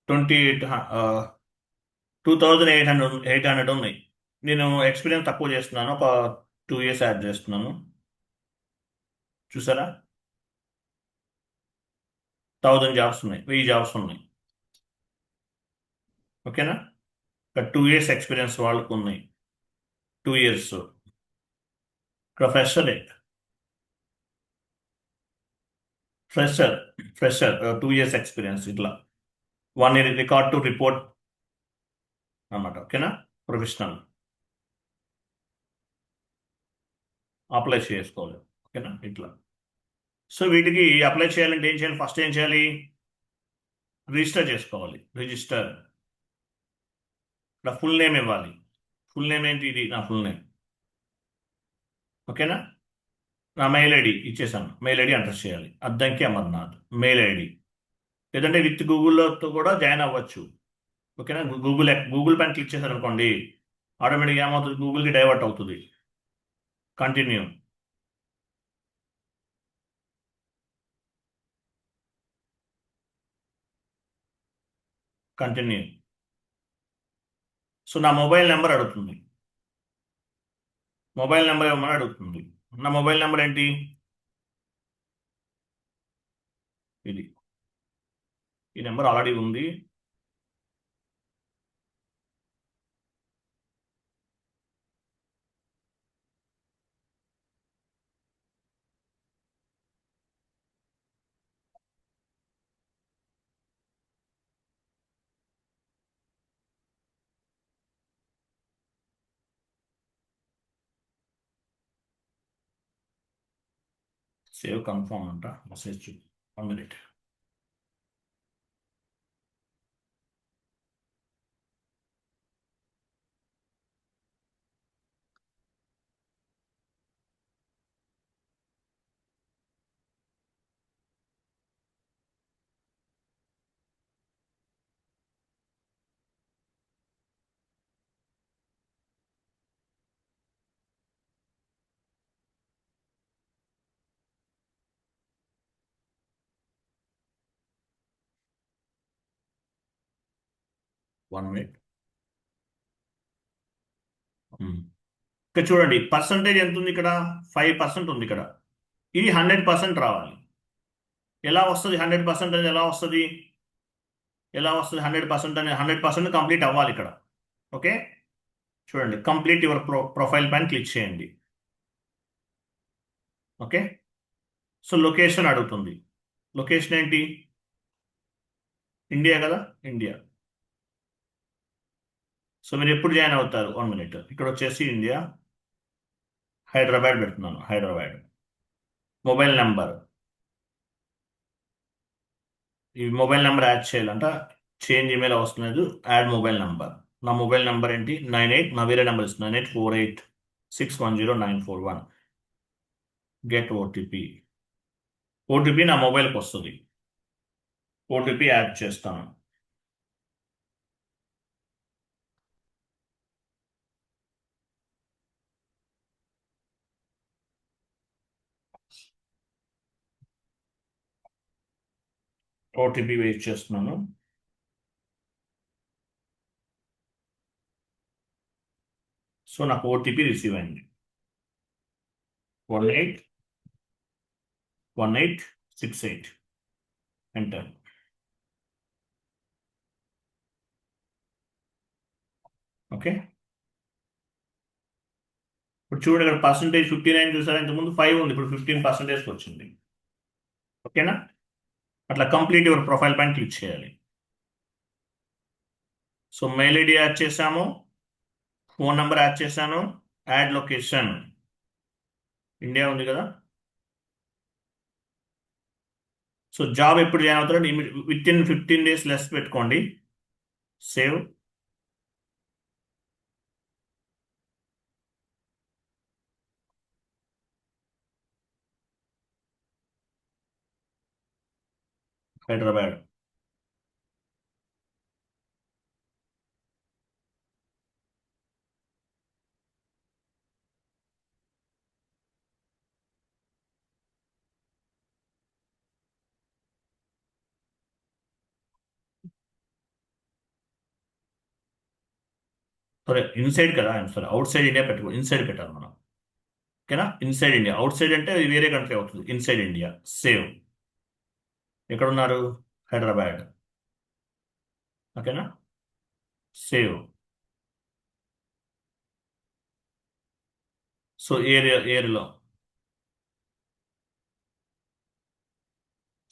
A: 28 2800 ఉన్నాయి. నేను ఎక్స్పీరియన్స్ తక్కువ చేస్తున్నాను, ఒక 2 ఇయర్స్ యాడ్ చేస్తున్నాను. చూసారా, 1000 జాబ్స్ ఉన్నాయి, 1000 జాబ్స్ ఉన్నాయి. ఓకేనా? ఇక్కడ 2 ఇయర్స్ ఎక్స్పీరియన్స్ వాళ్ళకు ఉన్నాయి. 2 ఇయర్స్ ఇక్కడ ఫ్రెషర్ ఫ్రెషర్ 2 ఇయర్స్ ఎక్స్పీరియన్స్ ఇట్లా 1 ఇయర్ రికార్డ్ టు రిపోర్ట్ అన్నమాట. ఓకేనా? ప్రొఫెషనల్ అప్లై చేసుకోవాలి. ఓకేనా? ఇట్లా. సో వీటికి అప్లై చేయాలంటే ఏం చేయాలి? ఫస్ట్ ఏం చేయాలి? రిజిస్టర్ చేసుకోవాలి. రిజిస్టర్. ఇక్కడ ఫుల్ నేమ్ ఇవ్వాలి. ఫుల్ నేమ్ ఏంటి? ఇది నా ఫుల్ నేమ్. ఓకేనా? నా మెయిల్ ఐడి ఇచ్చేసాను. మెయిల్ ఐడి ఎంటర్ చేయాలి. Addanki Amarnath mail ID. లేదంటే విత్ గూగుల్తో కూడా జాయిన్ అవ్వచ్చు. ఓకేనా? గూగుల్ పైన క్లిక్ చేశారు అనుకోండి, ఆటోమేటిక్గా ఏమవుతుంది, గూగుల్కి డైవర్ట్ అవుతుంది. కంటిన్యూ. కంటిన్యూ. సో నా మొబైల్ నెంబర్ అడుగుతుంది. మొబైల్ నెంబర్ ఇవ్వమని అడుగుతుంది. నా మొబైల్ నెంబర్ ఏంటి? ఇది. ఈ నెంబర్ ఆల్రెడీ ఉంది. సేవ్ కన్ఫర్మ్ అంట. Message 1 minute. One minute. ఇక్కడ చూడండి పర్సంటేజ్ ఎంత ఉంది. ఇక్కడ 5% ఉంది. ఇక్కడ ఇది 100% రావాలి. ఎలా వస్తుంది 100% అనేది? ఎలా వస్తుంది 100% అనేది? 100% కంప్లీట్ అవ్వాలి ఇక్కడ. ఓకే, చూడండి, కంప్లీట్ యువర్ ప్రొఫైల్ పైన క్లిక్ చేయండి. ఓకే, సో లొకేషన్ అడుగుతుంది. లొకేషన్ ఏంటి? ఇండియా కదా, ఇండియా. సో మీరు ఎప్పుడు జాయిన్ అవుతారు? 1 మినిట్. ఇక్కడ వచ్చేసి ఇండియా, హైదరాబాద్ పెడుతున్నాను. హైదరాబాద్. మొబైల్ నెంబర్, ఈ మొబైల్ నెంబర్ యాడ్ చేయాలంట. చేంజ్ ఈమెయిల్ అవసరం లేదు, యాడ్ మొబైల్ నెంబర్. నా మొబైల్ నెంబర్ ఏంటి? 98. నా వేరే నెంబర్ ఇస్తుంది, 9848610941. Get OTP. ఓటీపీ నా మొబైల్కి వస్తుంది. ఓటీపీ యాడ్ చేస్తాను. ఓటీపీ వెయిట్ చేస్తున్నాను. సో నాకు ఓటీపీ రిసీవ్ అయింది. 181868. ఎంటర్. ఓకే, ఇప్పుడు చూడండి, ఇక్కడ పర్సంటేజ్ 59 చూసారా? ఇంతకుముందు 5 ఉంది, ఇప్పుడు 15% వచ్చింది. ఓకేనా? అట్లా కంప్లీట్ యువర్ ప్రొఫైల్ పైన క్లిక్ చేయాలి. సో మెయిల్ ఐడి యాడ్ చేసాము, ఫోన్ నెంబర్ యాడ్ చేశాను, యాడ్ లొకేషన్ ఇండియా ఉంది కదా. సో జాబ్ ఎప్పుడు జాయిన్ అవుతారో విత్ ఇన్ 15 days లెస్ పెట్టుకోండి. సేవ్. హైదరాబాద్. సరే, ఇన్సైడ్ కదా, సరే అవుట్ సైడ్ ఇండియా పెట్టుకో, ఇన్సైడ్ పెట్టాలి మనం. ఓకేనా? Inside India. అవుట్ సైడ్ అంటే అది వేరే కంట్రీ అవుతుంది. Inside India. సేవ్. ఎక్కడ ఉన్నారు? హైదరాబాద్. ఓకేనా? సేవ్. సో ఏరియాలో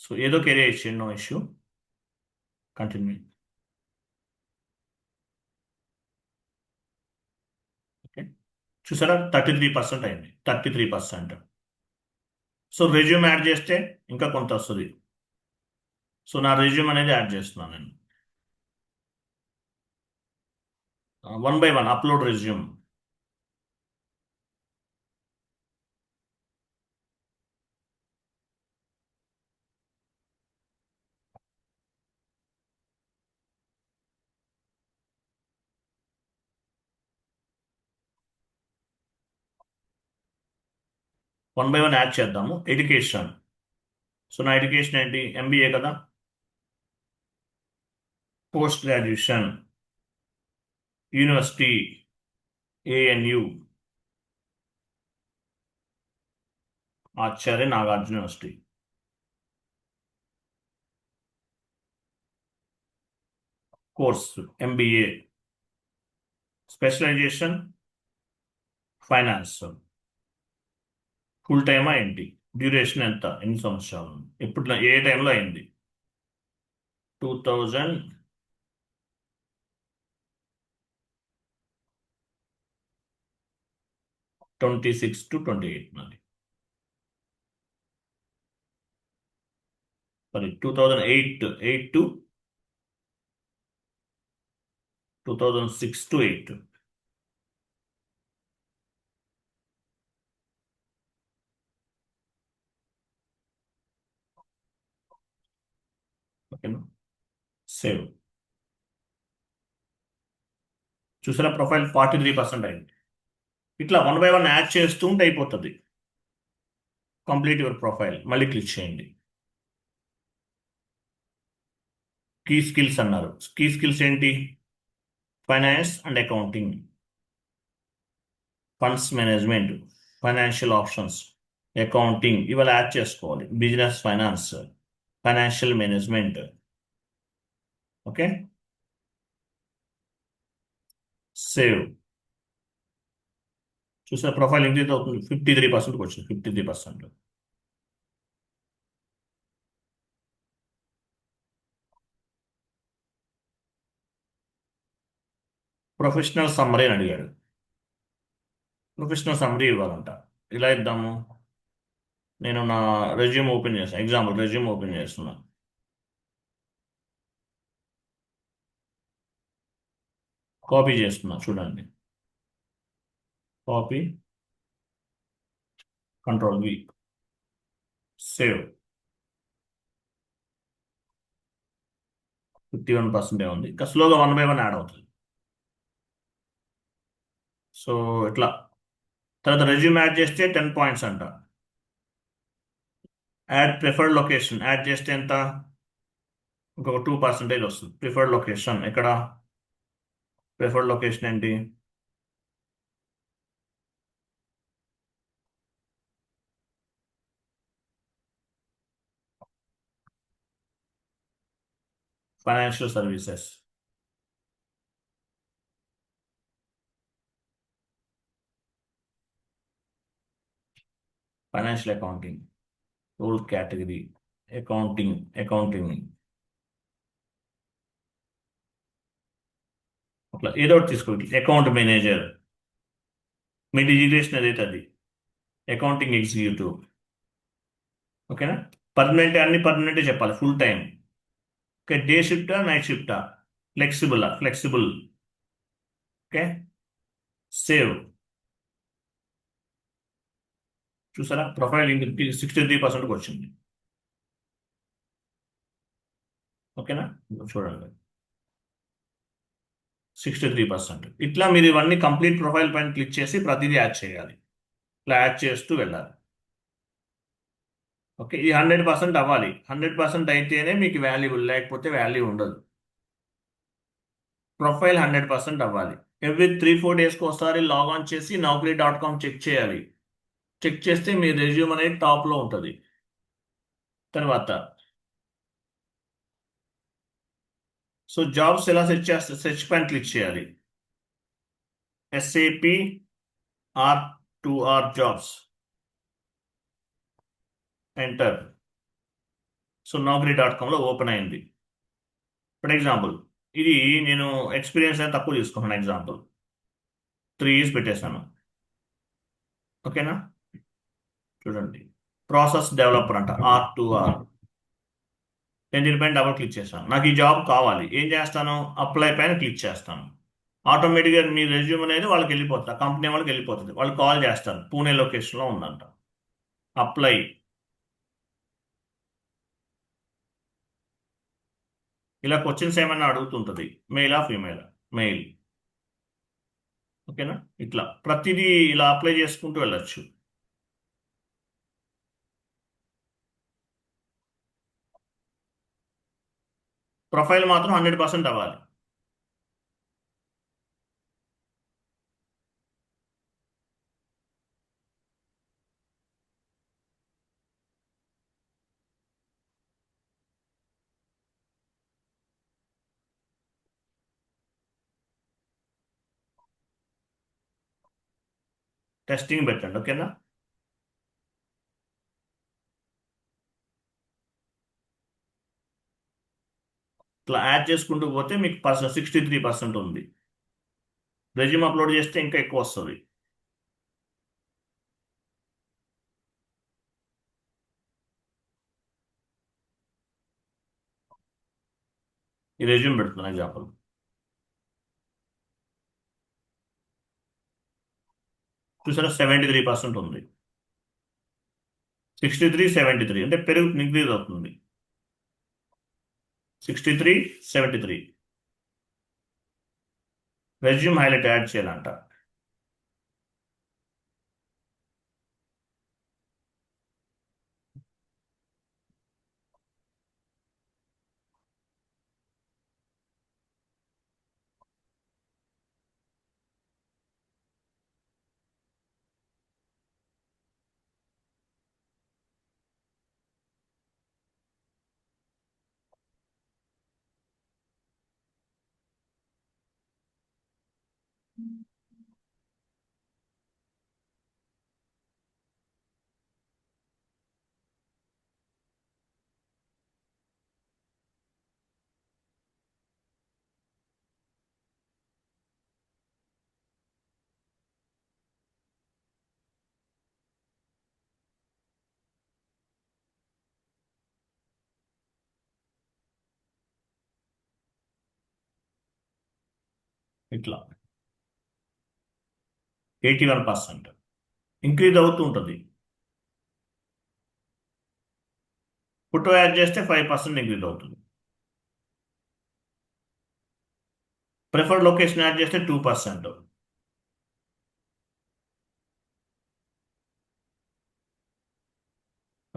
A: సో ఏదో ఒక ఏరియా ఇచ్చేయండి, నో ఇష్యూ. కంటిన్యూ. ఓకే, చూసారా? 33% అయింది. 33%. సో రెజ్యూమ్ యాడ్ చేస్తే ఇంకా కొంత వస్తుంది. సో నా రెజ్యూమ్ అనేది యాడ్ చేస్తున్నాను నేను. 1 by 1 upload resume. One by one add చేద్దాము. ఎడ్యుకేషన్. సో నా ఎడ్యుకేషన్ ఏంటి? ఎంబీఏ కదా. Post graduation, university, ANU, Acharya Nagarjuna university. Course MBA, specialisation finance. Full టైమా ఏంటి? డ్యూరేషన్ ఎంత? ఎన్ని సంవత్సరాలు? ఎప్పుడు, ఏ టైంలో అయింది? 2026 to 28 నాది. Sorry, 2008 to 2006 to 8. ఓకేనా? సేవ్. చూసారా? ప్రొఫైల్ 43% అయింది. ఇట్లా 1 by 1 యాడ్ చేస్తూ ఉంటే అయిపోతుంది. Complete your profile. మళ్ళీ క్లిక్ చేయండి. కీ స్కిల్స్ అన్నారు. కీ స్కిల్స్ ఏంటి? Finance and accounting, funds management, financial options, accounting ఇవాళ యాడ్ చేసుకోవాలి. Business finance, financial management. Okay, save. చూసా ప్రొఫైల్ ఇంక్రీజ్ అవుతుంది, 53% వచ్చింది, 53%. ప్రొఫెషనల్ సమ్మరీ అని అడిగాడు. ప్రొఫెషనల్ సమ్మరీ ఇవ్వాలంట. ఇలా ఇద్దాము. నేను నా రెజ్యూమ్ ఓపెన్ చేస్తాను, ఎగ్జాంపుల్ రెజ్యూమ్ ఓపెన్ చేస్తున్నా. కాపీ చేస్తున్నా, చూడండి. Copy, control V, save. 51% ఉంది, ఇంకా స్లోగా 1 by 1 యాడ్ అవుతుంది. సో ఇట్లా తర్వాత రెజ్యూమ్ యాడ్ చేస్తే 10 పాయింట్స్ అంట. యాడ్ ప్రిఫర్డ్ లొకేషన్ యాడ్ చేస్తే ఎంత, ఇంకొక 2% వస్తుంది. ప్రిఫర్డ్ లొకేషన్ ఎక్కడ, ప్రిఫర్డ్ లొకేషన్ ఏంటి, financial services. Financial accounting, rule category, accounting అట్లా ఏదో ఒకటి తీసుకోండి. అకౌంట్ మేనేజర్, మీ డిజిగ్నేషన్ ఏదైతే అది, అకౌంటింగ్ ఎగ్జిక్యూటివ్. ఓకేనా, పర్మనెంట్ అన్ని పర్మనెంటే చెప్పాలి, ఫుల్ టైం. ఓకే, డే షిఫ్టా నైట్ షిఫ్టా, ఫ్లెక్సిబుల్. Okay, save. చూసారా ప్రొఫైల్ 63%కి వచ్చింది. ఓకేనా, చూడండి, 63%. ఇట్లా మీరు ఇవన్నీ కంప్లీట్ ప్రొఫైల్ పైన క్లిక్ చేసి ప్రతిదీ యాడ్ చేయాలి. ఇట్లా యాడ్ చేస్తూ వెళ్ళాలి. ఓకే, ఈ 100% అవ్వాలి. 100% అయితేనే మీకు వాల్యుబుల్, లేకపోతే వాల్యూ ఉండదు. ప్రొఫైల్ 100% అవ్వాలి. ఎవ్రీ 3-4 డేస్కి ఒకసారి లాగ్ ఆన్ చేసి naukri.com చెక్ చేయాలి. చెక్ చేస్తే మీ రెజ్యూమ్ అనేది టాప్లో ఉంటుంది. తర్వాత సో జాబ్స్ ఎలా సెర్చ్ చేస్తే సెర్చ్ పైన క్లిక్ చేయాలి. SAP R2R jobs enter. So naukri.comలో ఓపెన్ అయింది. ఫర్ ఎగ్జాంపుల్ ఇది నేను ఎక్స్పీరియన్స్ అని తక్కువ తీసుకున్నాను, ఎగ్జాంపుల్ 3 years పెట్టేశాను. ఓకేనా, చూడండి, ప్రాసెస్ డెవలపర్ అంట, R2R. నేను దీనిపైన డబుల్ క్లిక్ చేస్తాను. నాకు ఈ జాబ్ కావాలి, ఏం చేస్తాను, అప్లై పైన క్లిక్ చేస్తాను. ఆటోమేటిక్గా మీ రెజ్యూమ్ అనేది వాళ్ళకి వెళ్ళిపోతుంది, కంపెనీ వాళ్ళకి వెళ్ళిపోతుంది. వాళ్ళు కాల్ చేస్తారు, పూణే లొకేషన్లో ఉందంట. అప్లై. ఇలా క్వశ్చన్స్ ఏమైనా అడుగుతుంటుంది, మెయిలా ఫీమేలా, మెయిల్. ఓకేనా, ఇట్లా ప్రతిదీ ఇలా అప్లై చేసుకుంటూ వెళ్ళొచ్చు. ప్రొఫైల్ మాత్రం 100% అవ్వాలి. టెస్టింగ్ పెట్టండి. ఓకేనా, ఇట్లా యాడ్ చేసుకుంటూ పోతే మీకు 63% ఉంది. రెజ్యూమ్ అప్లోడ్ చేస్తే ఇంకా ఎక్కువ వస్తుంది. ఈ రెజ్యూమ్ పెడుతున్నాను ఎగ్జాంపుల్. చూసారా 73% ఉంది. 63-73 అంటే పెరుగు ఇంక్రీజ్ అవుతుంది. 63-73 రెజ్యూమ్ హైలైట్ యాడ్ చేయాలంట. ఇట్లా 81% ఇంక్రీజ్ అవుతూ ఉంటుంది. ఫోటో యాడ్ చేస్తే 5% ఇంక్రీజ్ అవుతుంది. ప్రిఫర్డ్ లొకేషన్ యాడ్ చేస్తే 2%.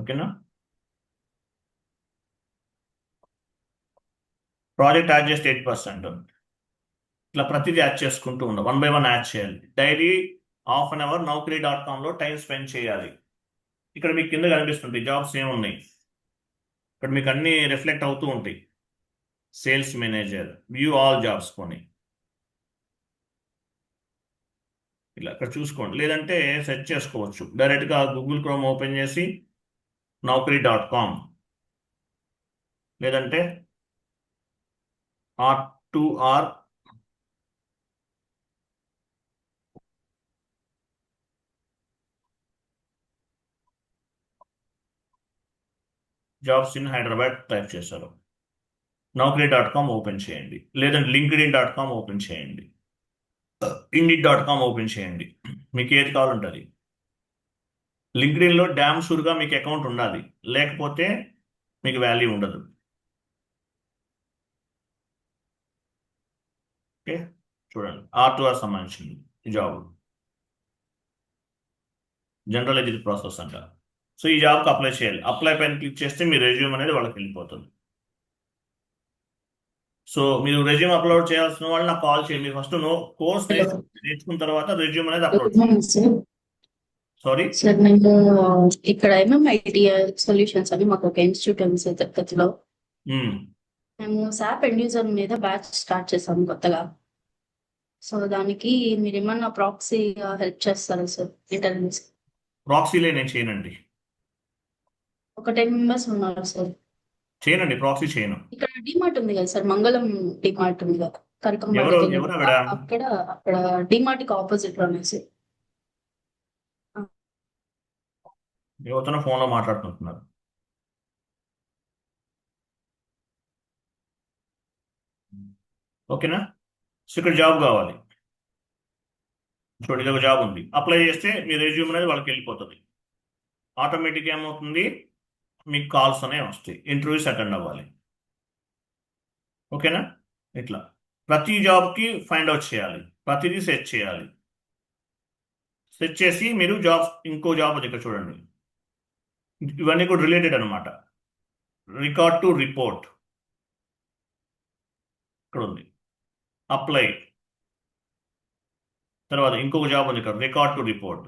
A: ఓకేనా? ప్రాజెక్ట్ యాడ్ చేస్తే 8%. ఇట్లా ప్రతిదీ యాడ్ చేసుకుంటూ ఉండాలి. 1 by 1 యాడ్ చేయాలి. Daily half an hour Naukri.com time spend చేయాలి. ఇక్కడ మీకు కింద కనిపిస్తుంది జాబ్స్ ఏమున్నాయి. ఇక్కడ మీకు అన్ని రిఫ్లెక్ట్ అవుతూ ఉంటాయి. Sales manager, view all jobs కొని ఇలా ఇక్కడ చూసుకోండి. లేదంటే సెర్చ్ చేసుకోవచ్చు. డైరెక్ట్గా గూగుల్ క్రోమ్ ఓపెన్ చేసి Naukri.com లేదంటే R2R jobs in Hyderabad type చేశారు. Naukri.com ఓపెన్ చేయండి. లేదంటే LinkedIn.com ఓపెన్ చేయండి. Indeed.com ఓపెన్ చేయండి. మీకు ఏది కావాలంటే అది. లింక్డ్ఇన్లో డ్యామ్ షూర్గా మీకు అకౌంట్ ఉండాలి. లేకపోతే మీకు వాల్యూ ఉండదు. ఓకే, చూడండి. R2R సంబంధించింది జాబ్, జనరల్ ఎగ్జిట్ ప్రాసెస్ అంట. సో ఈ జాబ్కి అప్లై చేయాలి. అప్లై పైన క్లిక్ చేస్తే మీ రెజ్యూమ్ అనేది వాళ్ళకి వెళ్ళిపోతుంది. సో మీరు రెజ్యూమ్ అప్లోడ్ చేయాల్సిన వాళ్ళు నాకు కాల్ చేయండి. ఫస్ట్ కోర్స్ నేర్చుకున్న తర్వాత రెజ్యూమ్ అనేది upload
C: good morning sir.
A: Sorry
C: sir మేము ఇక్కడ ఎంఎంఐటి సొల్యూషన్స్ అని మాకు ఒక ఇన్స్టిట్యూట్ ఉంది సార్ తిరుపతిలో. మేము సాప్ ఎండ్ యూజర్ మీద బ్యాచ్ స్టార్ట్ చేసాము కొత్తగా. సో దానికి మీరు ఏమన్నా ప్రాక్సీ హెల్ప్ చేస్తారా సార్? ఇంటర్వ్యూస్
A: ప్రాక్సీలే నేను చేయనండి.
C: ఒక 10 మెంబర్స్ ఉన్నారు సార్.
A: చేయనండి, ప్రాక్సీ చేయను.
C: ఇక్కడ డిమార్ట్ ఉంది కదా సార్, మంగళం డిమార్ట్ ఉంది కదా
A: ఎవరు
C: కనకంబ
A: ఆవిడ?
C: అక్కడ డిమార్ట్ కి ఆపోజిట్ లోనే సార్.
A: ఎవరితోనో ఫోన్లో మాట్లాడుకుంటున్నారు. ఓకేనా? సో ఇక్కడ జాబ్ కావాలి. చూడండి, ఇది ఒక జాబ్ ఉంది. అప్లై చేస్తే మీ రెజ్యూమ్ అనేది వాళ్ళకి వెళ్ళిపోతుంది. ఆటోమేటిక్గా ఏమవుతుంది, మీకు కాల్స్ అనేవి వస్తాయి. ఇంటర్వ్యూస్ అటెండ్ అవ్వాలి. ఓకేనా? ఇట్లా ప్రతి జాబ్కి ఫైండ్ అవుట్ చేయాలి. ప్రతిదీ సెర్చ్ చేయాలి. సెర్చ్ చేసి మీరు జాబ్స్, ఇంకో జాబ్ ఉంది ఇక్కడ చూడండి. ఇవన్నీ కూడా రిలేటెడ్ అనమాట. రికార్డ్ టు రిపోర్ట్ ఇక్కడ ఉంది. అప్లై, తర్వాత ఇంకొక జాబ్ ఉంది ఇక్కడ, రికార్డ్ టు రిపోర్ట్.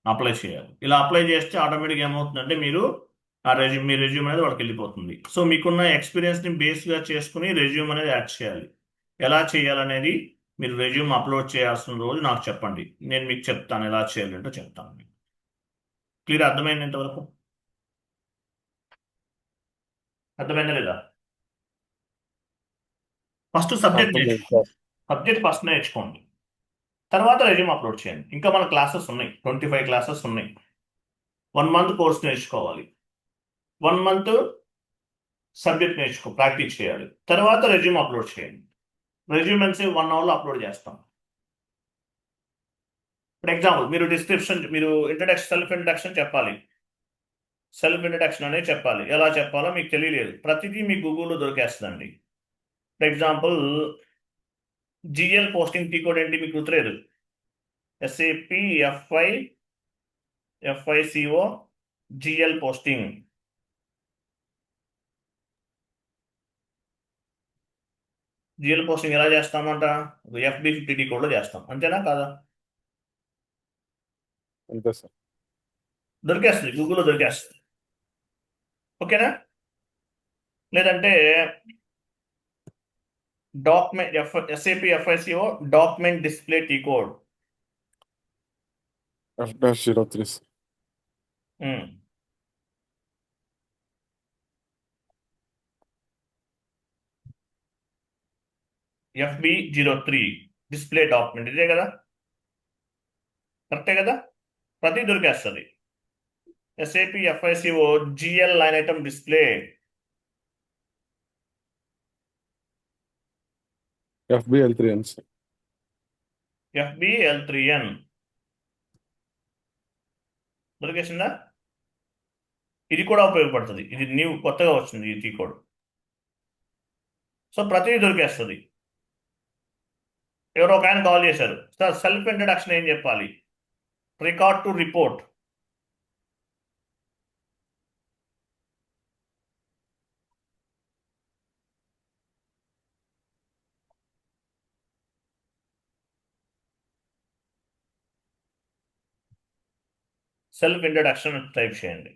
A: అప్లై చేయాలి. ఇలా అప్లై చేస్తే ఆటోమేటిక్గా ఏమవుతుందంటే మీరు మీ రెజ్యూమ్ అనేది వాళ్ళకి వెళ్ళిపోతుంది. సో మీకున్న ఎక్స్పీరియన్స్ని బేస్గా చేసుకుని రెజ్యూమ్ అనేది యాడ్ చేయాలి. ఎలా చేయాలనేది మీరు రెజ్యూమ్ అప్లోడ్ చేయాల్సిన రోజు నాకు చెప్పండి. నేను మీకు చెప్తాను ఎలా చేయాలంటే చెప్తాను. క్లియర్? అర్థమైంది ఇంతవరకు? అర్థమైందా లేదా? ఫస్ట్ సబ్జెక్ట్ ఫస్ట్ నేర్చుకోండి. తర్వాత రెజ్యూమ్ అప్లోడ్ చేయండి. ఇంకా మన క్లాసెస్ ఉన్నాయి, 25 క్లాసెస్ ఉన్నాయి. 1 మంత్ కోర్స్ నేర్చుకోవాలి. 1 మంత్ సబ్జెక్ట్ ప్రాక్టీస్ చేయాలి. తర్వాత రెజ్యూమ్ అప్లోడ్ చేయండి. రెజ్యూమ్ అనేసి 1 అవర్లో అప్లోడ్ చేస్తాం. ఫర్ ఎగ్జాంపుల్ మీరు మీరు సెల్ఫ్ ఇంట్రడక్షన్ చెప్పాలి. సెల్ఫ్ ఇంట్రడక్షన్ అనేది చెప్పాలి. ఎలా చెప్పాలో మీకు తెలియలేదు. ప్రతిదీ మీ గూగుల్లో దొరికేస్తుందండి. For example GL posting T code ఏంటి మీకు గుర్తులేదు. SAP FICO GL posting. GL posting ఎలా చేస్తామంట? FB50 టీ కోడ్లో చేస్తాం. అంతేనా కాదా? దొరికేస్తుంది, గూగుల్లో దొరికేస్తుంది. ఓకేనా? లేదంటే document SAP FICO document display T code.
D: F-03.
A: FB03 display document, ఇదే కదా, కరెక్టే కదా, ప్రతి దొరికేస్తుంది. SAP FICO GL line item display.
D: FBL3N, sir.
A: FBL3N దొరికేసిందా? ఇది కూడా ఉపయోగపడుతుంది, ఇది కొత్తగా వచ్చింది ఈ టీ కోడ్. సో ప్రతిదీ దొరికేస్తుంది. ఎవరో ఒక ఆయన కాల్ చేశారు, సార్ సెల్ఫ్ ఇంట్రడక్షన్ ఏం చెప్పాలి, record to report. Self introduction type చేయండి.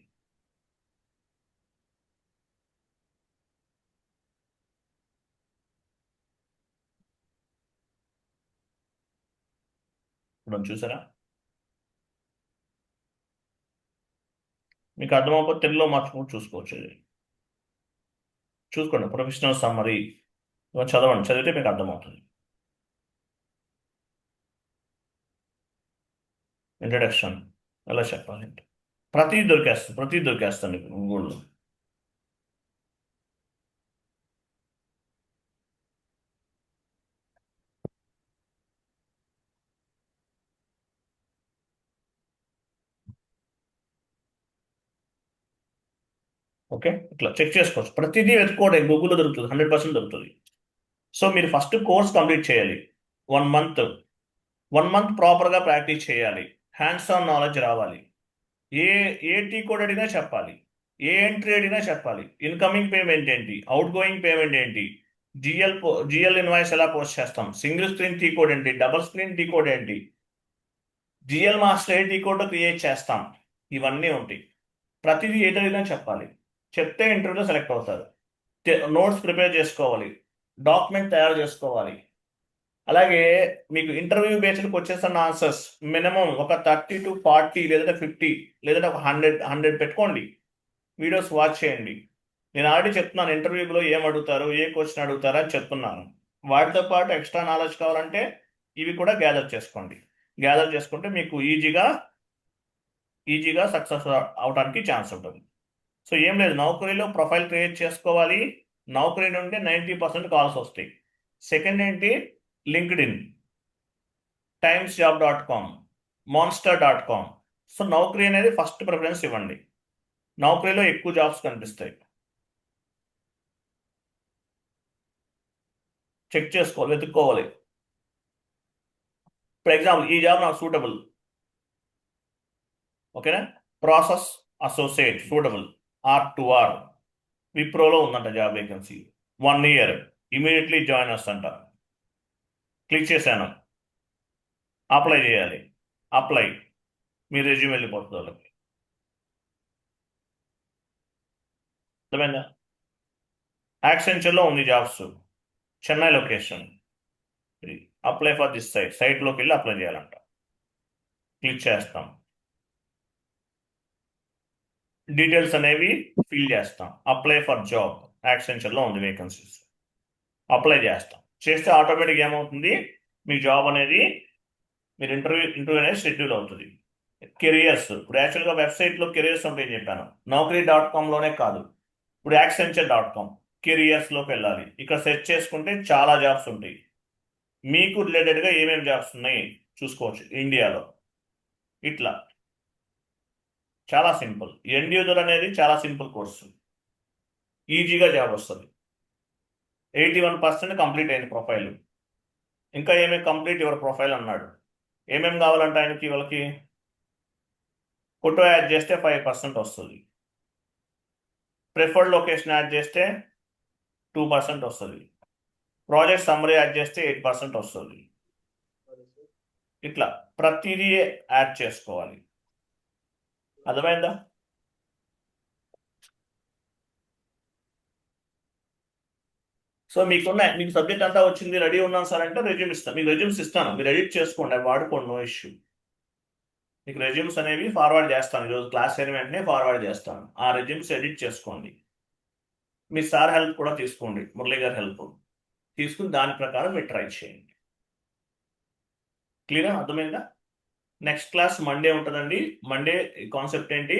A: ఇప్పుడు చూసారా, మీకు అర్థమైపోతే తెలుగులో మార్చుకుంటూ చూసుకోవచ్చు. ఇది చూసుకోండి, ప్రొఫెషనల్ సమ్మరీ చదవండి, చదివితే మీకు అర్థమవుతుంది. ఇంట్రడక్షన్ ఎలా చెప్పాలి, ప్రతిదీ దొరికేస్తుంది గూగుల్లో. ఓకే, ఇట్లా చెక్ చేసుకోవచ్చు, ప్రతిదీ వెతుక్కోండి, గూగుల్లో దొరుకుతుంది, 100% దొరుకుతుంది. సో మీరు ఫస్ట్ కోర్స్ కంప్లీట్ చేయాలి, 1 మంత్ ప్రాపర్గా ప్రాక్టీస్ చేయాలి, హ్యాండ్స్ ఆన్ నాలెడ్జ్ రావాలి. ఏ టీ కోడ్ అడిగినా చెప్పాలి, ఏ ఎంట్రీ అడిగినా చెప్పాలి, ఇన్కమింగ్ పేమెంట్ ఏంటి, అవుట్ గోయింగ్ పేమెంట్ ఏంటి, జిఎల్ ఇన్వాయిస్ ఎలా పోస్ట్ చేస్తాం, సింగిల్ స్క్రీన్ టీ కోడ్ ఏంటి, డబుల్ స్క్రీన్ టీ కోడ్ ఏంటి, జిఎల్ మాస్టర్ ఏ టీ కోడ్ క్రియేట్ చేస్తాం, ఇవన్నీ ఉంటాయి. ప్రతిదీ ఏదైనా చెప్పాలి, చెప్తే ఇంటర్వ్యూలో సెలెక్ట్ అవుతారు. నోట్స్ ప్రిపేర్ చేసుకోవాలి, డాక్యుమెంట్ తయారు చేసుకోవాలి. అలాగే మీకు ఇంటర్వ్యూ బేస్డ్కి వచ్చేస్తున్న ఆన్సర్స్ మినిమం ఒక 30 to 40 లేదంటే 50 లేదంటే ఒక 100 పెట్టుకోండి. వీడియోస్ వాచ్ చేయండి. నేను ఆల్రెడీ చెప్తున్నాను, ఇంటర్వ్యూలో ఏం అడుగుతారు, ఏ క్వశ్చన్ అడుగుతారు అని చెప్తున్నాను. వాటితో పాటు ఎక్స్ట్రా నాలెడ్జ్ కావాలంటే ఇవి కూడా గ్యాదర్ చేసుకోండి. గ్యాదర్ చేసుకుంటే మీకు ఈజీగా సక్సెస్ అవడానికి ఛాన్స్ ఉంటుంది. సో ఏం లేదు, నౌకరీలో ప్రొఫైల్ క్రియేట్ చేసుకోవాలి. నౌకరీ నుండి 90% కాల్స్ వస్తాయి. సెకండ్ ఏంటి, లింక్డ్ఇన్, timesjob.com, monster.com. సో నౌకరీ అనేది ఫస్ట్ ప్రిఫరెన్స్ ఇవ్వండి. నౌకరీలో ఎక్కువ జాబ్స్ కనిపిస్తాయి, చెక్ చేసుకోవాలి, వెతుక్కోవాలి. ఫర్ ఎగ్జాంపుల్ ఈ జాబ్ నాకు సూటబుల్, ఓకేనా, ప్రాసెస్ అసోసియేట్ సూటబుల్, R2R, విప్రోలో ఉందంట job vacancy, 1 year, immediately join వస్తుంట. క్లిక్ చేశాను, అప్లై చేయాలి, అప్లై, మీ రెజ్యూమ్ వెళ్ళిపోతుంది వాళ్ళకి. అర్థమైందా? యాక్సెంచర్లో ఉంది jobs, Chennai location, apply for this సైట్లోకి వెళ్ళి అప్లై చేయాలంట. క్లిక్ చేస్తాం, డీటెయిల్స్ అనేవి ఫిల్ చేస్తాం. అప్లై ఫర్ జాబ్, యాక్సెంచర్లో ఉంది వేకెన్సీస్, అప్లై చేస్తాం. చేస్తే ఆటోమేటిక్గా ఏమవుతుంది, మీ జాబ్ అనేది, మీరు ఇంటర్వ్యూ అనేది షెడ్యూల్ అవుతుంది. కెరియర్స్, ఇప్పుడు యాక్చువల్గా వెబ్సైట్లో కెరియర్స్ ఉంటాయని చెప్పాను, Naukri.comలోనే కాదు, ఇప్పుడు Accenture.com కెరియర్స్లోకి వెళ్ళాలి. ఇక్కడ సెర్చ్ చేసుకుంటే చాలా జాబ్స్ ఉంటాయి. మీకు రిలేటెడ్గా ఏమేమి జాబ్స్ ఉన్నాయి చూసుకోవచ్చు ఇండియాలో. ఇట్లా చాలా సింపుల్. ఎండ్ యూజర్ అనేది చాలా సింపుల్ కోర్సు, ఈజీగా జాబ్ వస్తుంది. 81% కంప్లీట్ అయింది ప్రొఫైల్. ఇంకా ఏమేమి కంప్లీట్ యువర్ ప్రొఫైల్ అన్నాడు. ఏమేమి కావాలంటే ఆయనకి, వాళ్ళకి ఫోటో యాడ్ చేస్తే 5% వస్తుంది, ప్రిఫర్డ్ లొకేషన్ యాడ్ చేస్తే 2% వస్తుంది, ప్రాజెక్ట్ సమ్మరీ యాడ్ చేస్తే 8% వస్తుంది. ఇట్లా ప్రతిదీ యాడ్ చేసుకోవాలి. అర్థమైందా? సో మీకు సబ్జెక్ట్ అంతా వచ్చింది, రెడీ ఉన్నాను సార్ అంటే రెజ్యూమ్ ఇస్తాను. మీకు రెజ్యూమ్స్ ఇస్తాను, మీరు ఎడిట్ చేసుకోండి, అవి వాడుకోండి, నో ఇష్యూ. మీకు రెజ్యూమ్స్ అనేవి ఫార్వర్డ్ చేస్తాను, ఈరోజు క్లాస్ అయిన వెంటనే ఫార్వర్డ్ చేస్తాను. ఆ రెజ్యూమ్స్ ఎడిట్ చేసుకోండి. మీ సార్ హెల్ప్ కూడా తీసుకోండి, మురళి గారి హెల్ప్ తీసుకుని దాని ప్రకారం మీరు ట్రై చేయండి. క్లియరా? అర్థమైందా? నెక్స్ట్ క్లాస్ మండే ఉంటుందండి. మండే కాన్సెప్ట్ ఏంటి?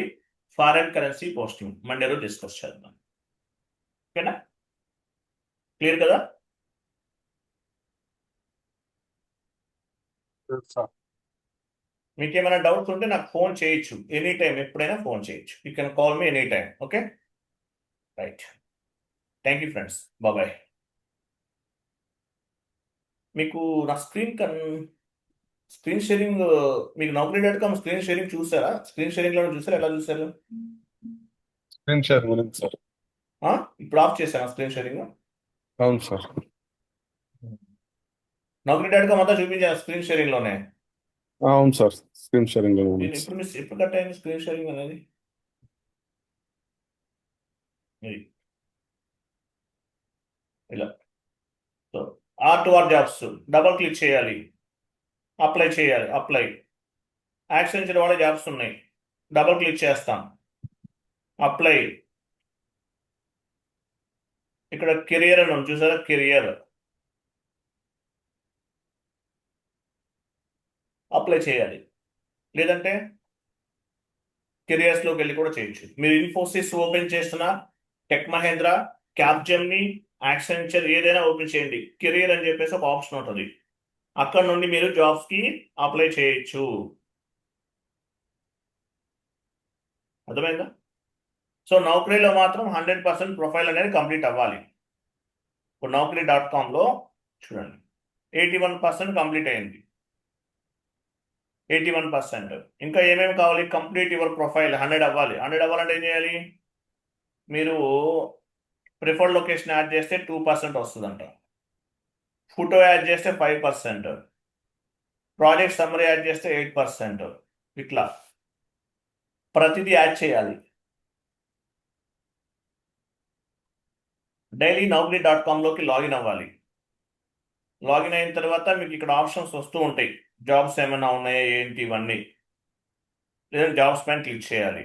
A: ఫారెన్ కరెన్సీ పోస్టింగ్ మండే రోజు డిస్కస్ చేద్దాం. ఓకేనా? క్లియర్ కదా? మీకు ఏమైనా డౌట్స్ ఉంటే నాకు ఫోన్ చేయొచ్చు, ఎనీ టైం, ఎప్పుడైనా ఫోన్ చేయొచ్చు. You can call me any time. Okay, right. Thank you friends, bye. మీకు నా స్క్రీన్ షేరింగ్, మీకు naukri.com స్క్రీన్ షేరింగ్ చూసారా? స్క్రీన్ షేరింగ్ లో చూసారా? ఎలా చూసారు?
D: స్క్రీన్ షేర్ ఉంది సార్.
A: ఇప్పుడు ఆఫ్ చేశాను స్క్రీన్ షేరింగ్.
D: అవును సార్.
A: naukri.com అంతా చూపించాను స్క్రీన్ షేరింగ్ లోనే.
D: అవును సార్, స్క్రీన్ షేరింగ్
A: నేను
D: ఉంది.
A: ఎప్పుడు కట్ అయింది స్క్రీన్ షేరింగ్ అనేది? ఇది ఇలా. So R2R jobs double click చేయాలి, అప్లై చేయాలి. అప్లై. యాక్సెంచర్ వాడే జాబ్స్ ఉన్నాయి, డబల్ క్లిక్ చేస్తాం, అప్లై. ఇక్కడ కెరియర్ అని ఉంది చూసారా? కెరియర్ అప్లై చేయాలి, లేదంటే కెరియర్స్లోకి వెళ్ళి కూడా చేయొచ్చు. మీరు ఇన్ఫోసిస్ ఓపెన్ చేస్తున్నా, టెక్ మహేంద్ర, క్యాప్జెమ్ని, యాక్సెంచర్ ఏదైనా ఓపెన్ చేయండి, కెరియర్ అని చెప్పేసి ఒక ఆప్షన్ ఉంటుంది. అక్కడ నుండి మీరు జాబ్స్కి అప్లై చేయొచ్చు. అర్థమైందా? సో నౌకరీలో మాత్రం 100% ప్రొఫైల్ అనేది కంప్లీట్ అవ్వాలి. ఇప్పుడు naukri.comలో చూడండి 81% కంప్లీట్ అయింది. 81%. ఇంకా ఏమేమి కావాలి? కంప్లీట్ యువర్ ప్రొఫైల్ 100 అవ్వాలి. 100 అవ్వాలంటే ఏం చేయాలి? మీరు ప్రిఫర్డ్ లొకేషన్ యాడ్ చేస్తే 2% వస్తుందంట, ఫోటో యాడ్ చేస్తే 5%, ప్రాజెక్ట్ సమ్మరీ యాడ్ చేస్తే 8%. ఇట్లా ప్రతిదీ యాడ్ చేయాలి. డైలీ naukri.comలోకి లాగిన్ అవ్వాలి. లాగిన్ అయిన తర్వాత మీకు ఇక్కడ ఆప్షన్స్ వస్తూ ఉంటాయి, జాబ్స్ ఏమైనా ఉన్నాయా ఏంటి ఇవన్నీ, లేదంటే జాబ్స్ పైన క్లిక్ చేయాలి.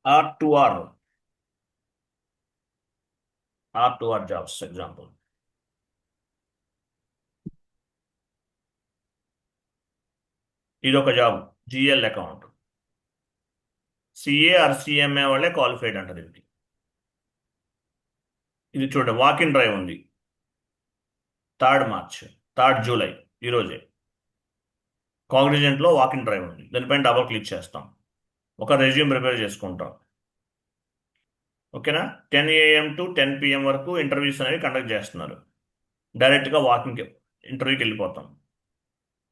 A: R2R jobs example. ఇది ఒక job, GL account, CA are CMA వాళ్ళే క్వాలిఫైడ్ అంటారు దీనికి. ఇది చూడండి, వాకిన్ డ్రైవ్ ఉంది 3 మార్చ్, 3 జూలై, ఈరోజే. కాగ్నిజెంట్లో వాకిన్ డ్రైవ్ ఉంది, దానిపైన డబల్ క్లిక్ చేస్తాం, ఒక రెజ్యూమ్ ప్రిపేర్ చేసుకుంటాం. ఓకేనా? 10 AM to 10 PM వరకు ఇంటర్వ్యూస్ అనేవి కండక్ట్ చేస్తున్నారు. డైరెక్ట్గా వాకింగ్ ఇంటర్వ్యూకి వెళ్ళిపోతాం,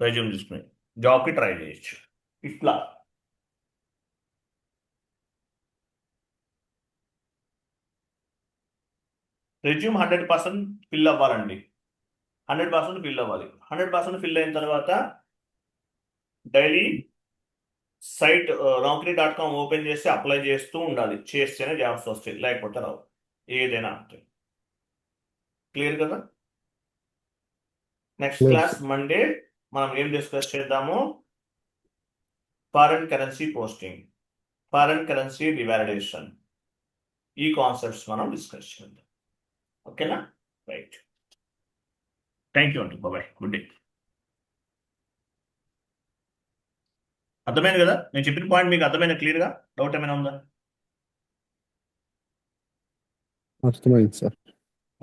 A: రెజ్యూమ్ తీసుకుని జాబ్కి ట్రై చేయొచ్చు. ఇట్లా రెజ్యూమ్ 100% ఫిల్ అవ్వాలండి. 100% ఫిల్ అవ్వాలి. 100% ఫిల్ అయిన తర్వాత డైలీ సైట్ naukri.com ఓపెన్ చేసి అప్లై చేస్తూ ఉండాలి. చేస్తేనే జాబ్స్ వస్తాయి, లేకపోతే రావు. ఏదైనా అంతే. క్లియర్ కదా? నెక్స్ట్ క్లాస్ మండే మనం ఏం డిస్కస్ చేద్దాము? Foreign currency posting, foreign currency revalidation, ఈ కాన్సెప్ట్స్ మనం డిస్కస్ చేద్దాం. ఓకేనా? రైట్. థ్యాంక్ యూ అండి, బాయ్, గుడ్ డే. అర్థమైంది కదా? నేను చెప్పిన పాయింట్ మీకు అర్థమైన క్లియర్గా? డౌట్ ఏమైనా ఉందా?
D: అర్థమైంది sir.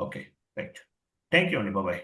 A: Okay, right. Thank you అండి, బాయ్.